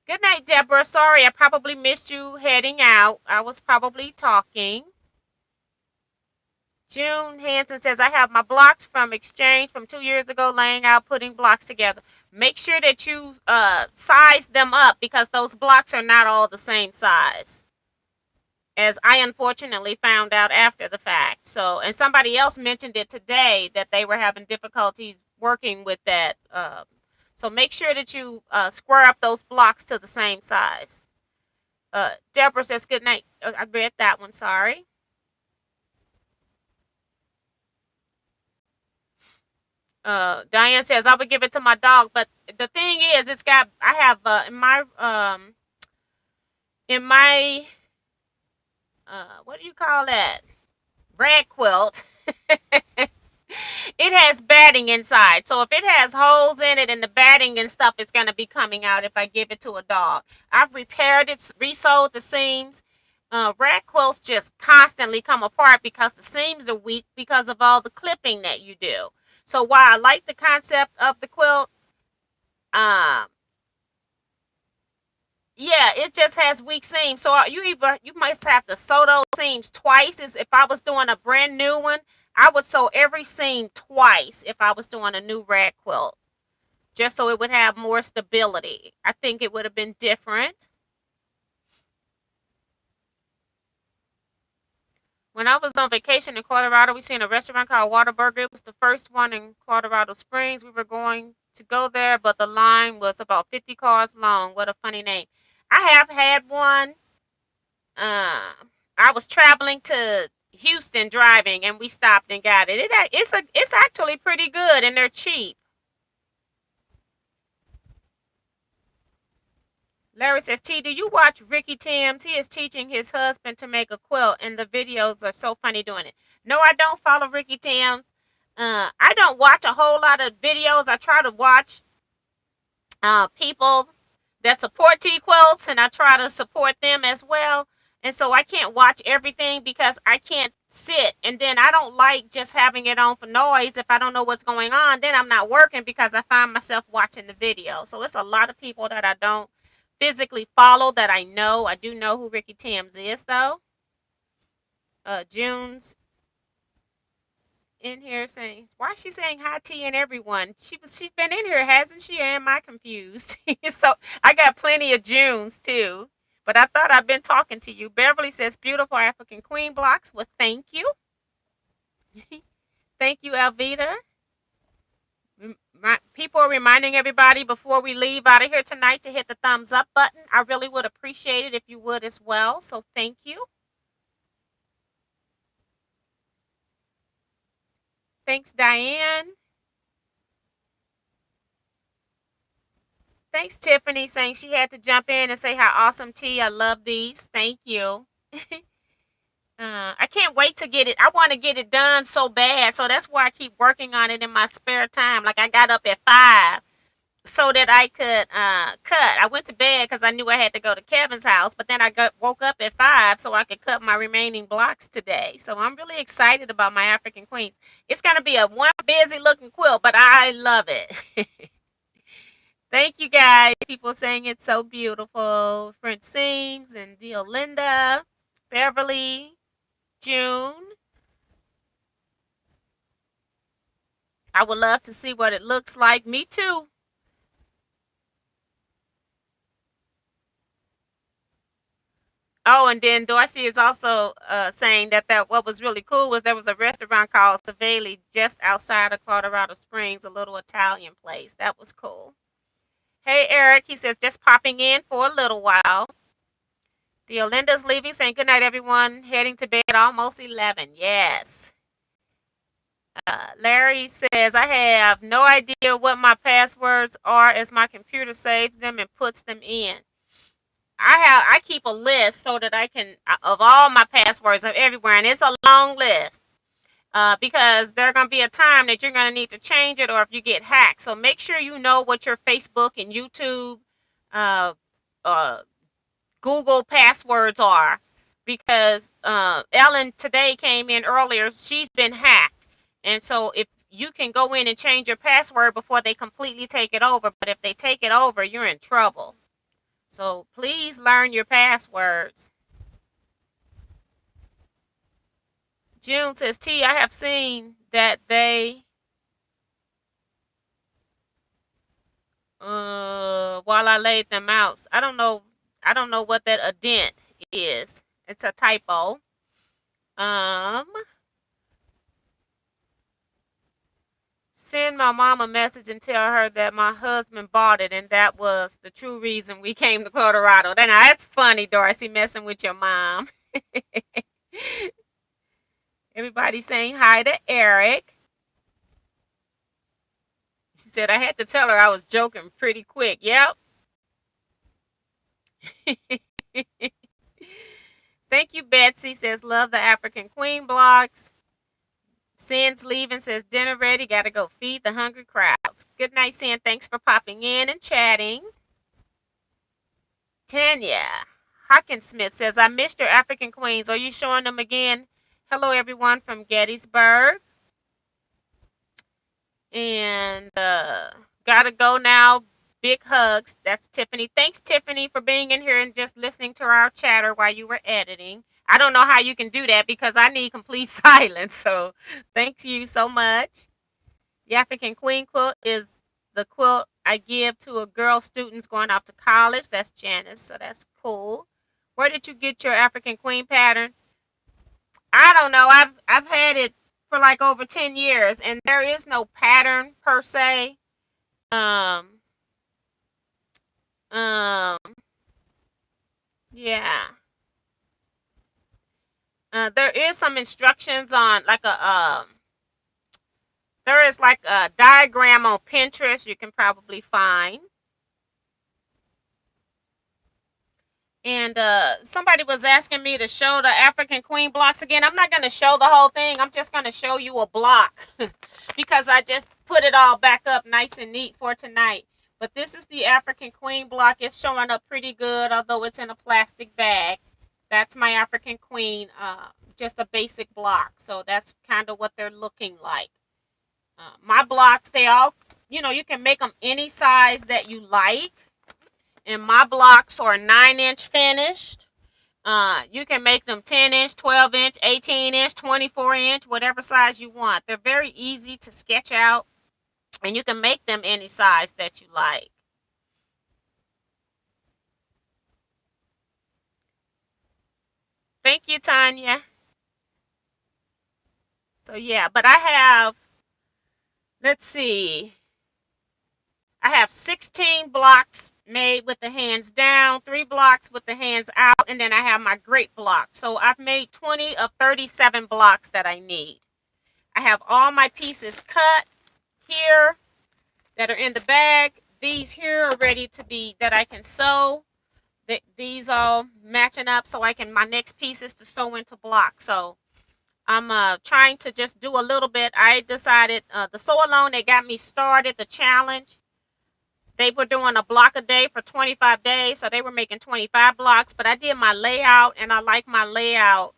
Good night, Deborah. Sorry, I probably missed you heading out. I was probably talking. June Hanson says, I have my blocks from exchange from 2 years ago laying out, putting blocks together. Make sure that you size them up because those blocks are not all the same size, as I unfortunately found out after the fact. So, and somebody else mentioned it today that they were having difficulties working with that. So make sure that you square up those blocks to the same size. Deborah says, good night. I read that one, sorry. Diane says, I would give it to my dog, but the thing is, it's got, I have in my what do you call that? Rag quilt. It has batting inside. So if it has holes in it and the batting and stuff is going to be coming out if I give it to a dog. I've repaired it, resewed the seams. Rag quilts just constantly come apart because the seams are weak because of all the clipping that you do. So while I like the concept of the quilt, yeah, it just has weak seams. So you must have to sew those seams twice. As if I was doing a brand new one, I would sew every seam twice if I was doing a new rag quilt, just so it would have more stability. I think it would have been different. When I was on vacation in Colorado, we seen a restaurant called Whataburger. It was the first one in Colorado Springs. We were going to go there, but the line was about 50 cars long. What a funny name. I have had one. I was traveling to Houston driving, and we stopped and got it. It's actually pretty good, and they're cheap. Larry says, T, do you watch Ricky Timms? He is teaching his husband to make a quilt, and the videos are so funny doing it. No, I don't follow Ricky Timms. I don't watch a whole lot of videos. I try to watch people that support Teaquilts, and I try to support them as well. And so I can't watch everything because I can't sit. And then I don't like just having it on for noise. If I don't know what's going on, then I'm not working because I find myself watching the video. So it's a lot of people that I don't physically follow that I know. I do know who Ricky Timms is, though. June's in here saying, why is she saying hi T and everyone? She's been in here, hasn't she? Or am I confused? So I got plenty of Junes too. But I thought I've been talking to you. Beverly says beautiful African Queen blocks. Well, thank you. Thank you, Alvita. People are reminding everybody before we leave out of here tonight to hit the thumbs up button. I really would appreciate it if you would as well. So thank you. Thanks, Diane. Thanks, Tiffany, saying she had to jump in and say how awesome T. I love these. Thank you. I can't wait to get it. I want to get it done so bad. So that's why I keep working on it in my spare time. Like I got up at 5 so that I could cut. I went to bed because I knew I had to go to Kevin's house, but then woke up at 5 so I could cut my remaining blocks today. So I'm really excited about my African Queens. It's going to be a one busy looking quilt, but I love it. Thank you guys. People saying it's so beautiful. Francine's and Deolinda, Beverly, June. I would love to see what it looks like. Me too. Oh, and then Dorsey is also saying that what was really cool was there was a restaurant called Savali just outside of Colorado Springs, a little Italian place. That was cool. Hey, Eric. He says just popping in for a little while. Deolinda's leaving, saying good night, everyone. Heading to bed almost 11. Yes. Larry says, I have no idea what my passwords are as my computer saves them and puts them in. I keep a list so that I can of all my passwords of everywhere, and it's a long list. Because there's gonna be a time that you're gonna need to change it, or if you get hacked. So make sure you know what your Facebook and YouTube, uh, uh, Google passwords are, because Ellen today came in earlier. She's been hacked, and so if you can go in and change your password before they completely take it over, but if they take it over, you're in trouble. So please learn your passwords. June says, T, I have seen that they while I laid them out. I don't know what that addent is. It's a typo. Um Send my mom a message and tell her that my husband bought it and that was the true reason we came to Colorado. Now that's funny, Darcy, messing with your mom. Everybody saying hi to Eric. She said I had to tell her I was joking pretty quick. Yep. Thank you, Betsy. Says love the African Queen blocks. Sin's leaving, says dinner ready. Gotta go feed the hungry crowds. Good night, Sin. Thanks for popping in and chatting. Tanya Hawkinsmith says, I missed your African Queens. Are you showing them again? Hello, everyone from Gettysburg. And gotta go now. Big hugs. That's Tiffany. Thanks, Tiffany, for being in here and just listening to our chatter while you were editing. I don't know how you can do that because I need complete silence. So thanks you so much. The African Queen quilt is the quilt I give to a girl students going off to college. That's Janice. So that's cool. Where did you get your African Queen pattern? I don't know. I've had it for like over 10 years and there is no pattern per se. Um um yeah. There is some instructions on like there is like a diagram on Pinterest you can probably find. And somebody was asking me to show the African Queen blocks again. I'm not going to show the whole thing. I'm just going to show you a block because I just put it all back up nice and neat for tonight. But this is the African Queen block. It's showing up pretty good, although it's in a plastic bag. That's my African Queen, just a basic block. So that's kind of what they're looking like. My blocks, they all, you can make them any size that you like. And my blocks are 9-inch finished. You can make them 10-inch, 12-inch, 18-inch, 24-inch, whatever size you want. They're very easy to sketch out, and you can make them any size that you like. Thank you, Tanya. So yeah, but I have, let's see, I have 16 blocks made with the hands down, 3 blocks with the hands out, and then I have my great block. So I've made 20 of 37 blocks that I need. I have all my pieces cut here that are in the bag. These here are ready to be, that I can sew. These all matching up so I can, my next piece is to sew into blocks. So I'm trying to just do a little bit. I decided the sew along, they got me started, the challenge. They were doing a block a day for 25 days. So they were making 25 blocks, but I did my layout, and I like my layout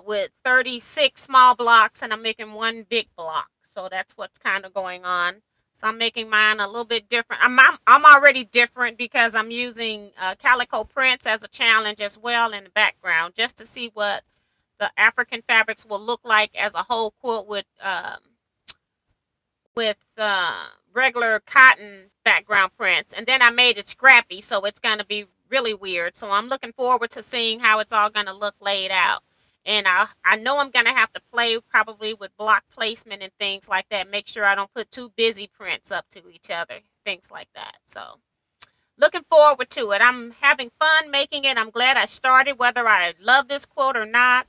with 36 small blocks, and I'm making one big block. So that's what's kind of going on. So I'm making mine a little bit different. I'm already different because I'm using calico prints as a challenge as well in the background, just to see what the African fabrics will look like as a whole quilt with regular cotton background prints. And then I made it scrappy, so it's going to be really weird. So I'm looking forward to seeing how it's all going to look laid out. And I know I'm going to have to play probably with block placement and things like that. Make sure I don't put too busy prints up to each other, things like that. So looking forward to it. I'm having fun making it. I'm glad I started, whether I love this quilt or not.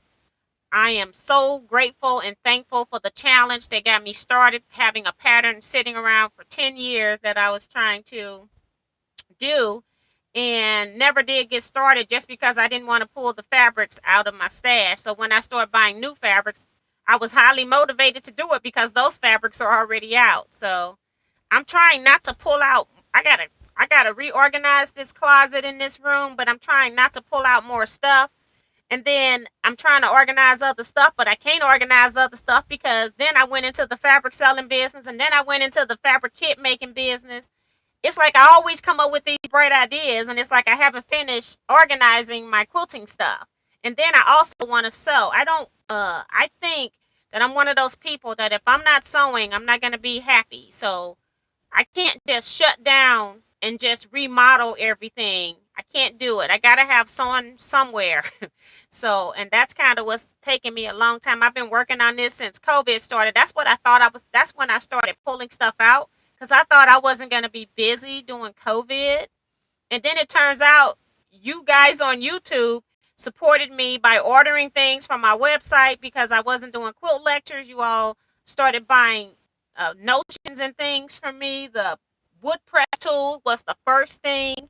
I am so grateful and thankful for the challenge that got me started, having a pattern sitting around for 10 years that I was trying to do and never did get started just because I didn't want to pull the fabrics out of my stash. So when I started buying new fabrics, I was highly motivated to do it because those fabrics are already out. So I'm trying not to pull out. I gotta reorganize this closet in this room, but I'm trying not to pull out more stuff. And then I'm trying to organize other stuff, but I can't organize other stuff because then I went into the fabric selling business, and then I went into the fabric kit making business. It's like I always come up with these bright ideas, and it's like I haven't finished organizing my quilting stuff. And then I also want to sew. I think that I'm one of those people that if I'm not sewing, I'm not going to be happy. So I can't just shut down and just remodel everything. I can't do it. I got to have someone somewhere. So, and that's kind of what's taking me a long time. I've been working on this since COVID started. That's what I thought I was, that's when I started pulling stuff out because I thought I wasn't going to be busy doing COVID. And then it turns out you guys on YouTube supported me by ordering things from my website because I wasn't doing quilt lectures. You all started buying notions and things from me. The wood press tool was the first thing.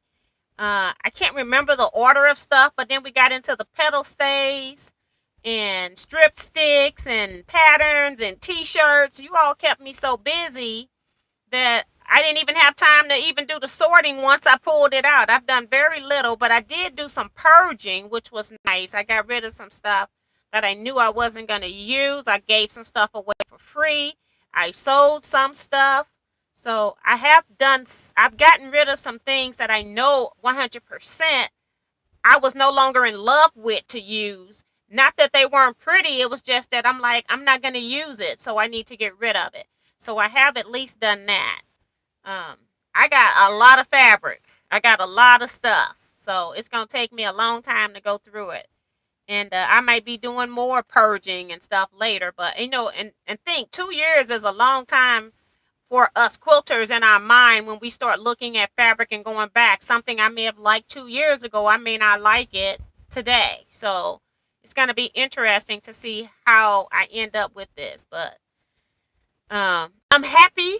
I can't remember the order of stuff, but then we got into the pedal stays and strip sticks and patterns and t-shirts. You all kept me so busy that I didn't even have time to even do the sorting once I pulled it out. I've done very little, but I did do some purging, which was nice. I got rid of some stuff that I knew I wasn't going to use. I gave some stuff away for free. I sold some stuff. So I've gotten rid of some things that I know 100% I was no longer in love with to use. Not that they weren't pretty, it was just that I'm like, I'm not going to use it, so I need to get rid of it. So I have at least done that. Um, I got a lot of fabric. I got a lot of stuff. So it's going to take me a long time to go through it. And I might be doing more purging and stuff later. But, and think 2 years is a long time for us quilters in our mind when we start looking at fabric and going back. Something I may have liked 2 years ago, I may not like it today. So it's going to be interesting to see how I end up with this. But I'm happy.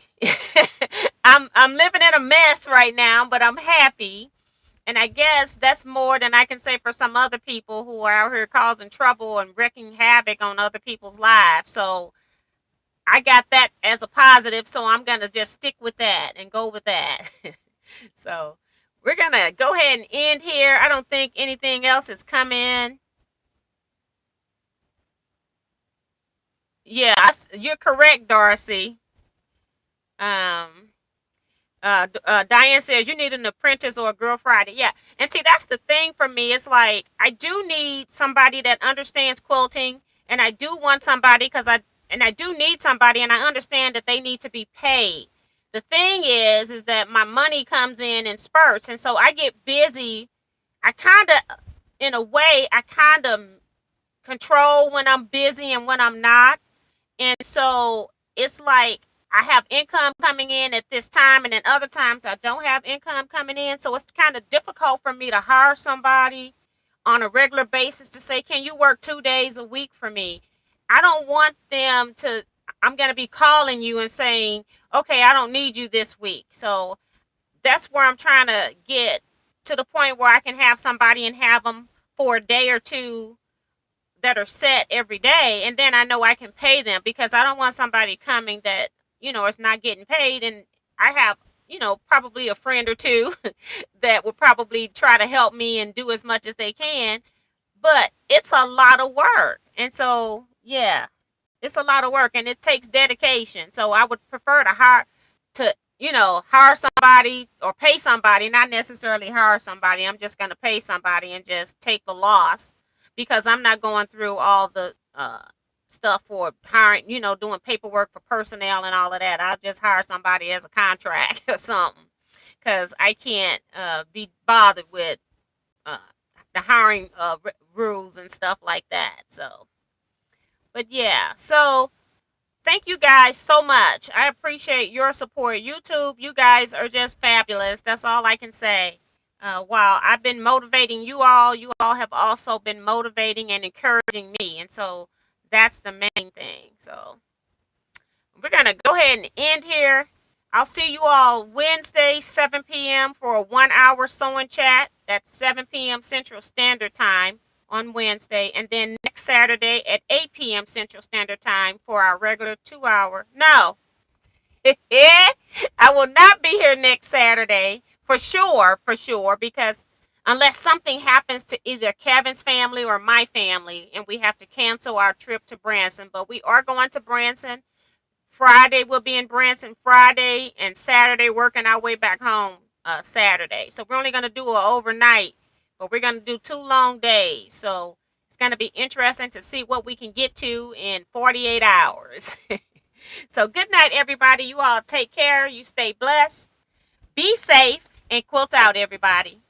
I'm living in a mess right now, but I'm happy. And I guess that's more than I can say for some other people who are out here causing trouble and wreaking havoc on other people's lives. So I got that as a positive, so I'm gonna just stick with that and go with that. So we're gonna go ahead and end here. I don't think anything else has come in. Yeah, you're correct, Darcy. Um, Diane says you need an apprentice or a Girl Friday. Yeah, and see that's the thing for me. It's like I do need somebody that understands quilting, and I do want somebody I do need somebody, and I understand that they need to be paid. The thing is that my money comes in spurts, and so I get busy. I kind of, in a way, I kind of control when I'm busy and when I'm not. And so it's like I have income coming in at this time, and then other times I don't have income coming in. So it's kind of difficult for me to hire somebody on a regular basis to say, can you work 2 days a week for me? I don't want them to, I'm going to be calling you and saying, okay, I don't need you this week. So that's where I'm trying to get to the point where I can have somebody and have them for a day or two that are set every day, and then I know I can pay them, because I don't want somebody coming that is not getting paid. And I have probably a friend or two that will probably try to help me and do as much as they can, but it's a lot of work. And so yeah, it's a lot of work and it takes dedication. So I would prefer to hire somebody or pay somebody, not necessarily hire somebody. I'm just going to pay somebody and just take the loss, because I'm not going through all the stuff for hiring, doing paperwork for personnel and all of that. I'll just hire somebody as a contract or something, because I can't be bothered with uh, the hiring rules and stuff like that. So, but yeah, so thank you guys so much. I appreciate your support. YouTube, you guys are just fabulous. That's all I can say. While I've been motivating you all have also been motivating and encouraging me. And so that's the main thing. So we're going to go ahead and end here. I'll see you all Wednesday, 7 p.m. for a 1 hour sewing chat. That's 7 p.m. Central Standard Time on Wednesday. And then next Saturday at 8 p.m. Central Standard Time for our regular 2 hour. No, I will not be here next Saturday for sure, because unless something happens to either Kevin's family or my family and we have to cancel our trip to Branson. But we are going to Branson. Friday we'll be in Branson Friday, and Saturday working our way back home Saturday. So we're only going to do an overnight, but we're going to do 2 long days. So it's going to be interesting to see what we can get to in 48 hours. So good night, everybody. You all take care. You stay blessed. Be safe and quilt out, everybody.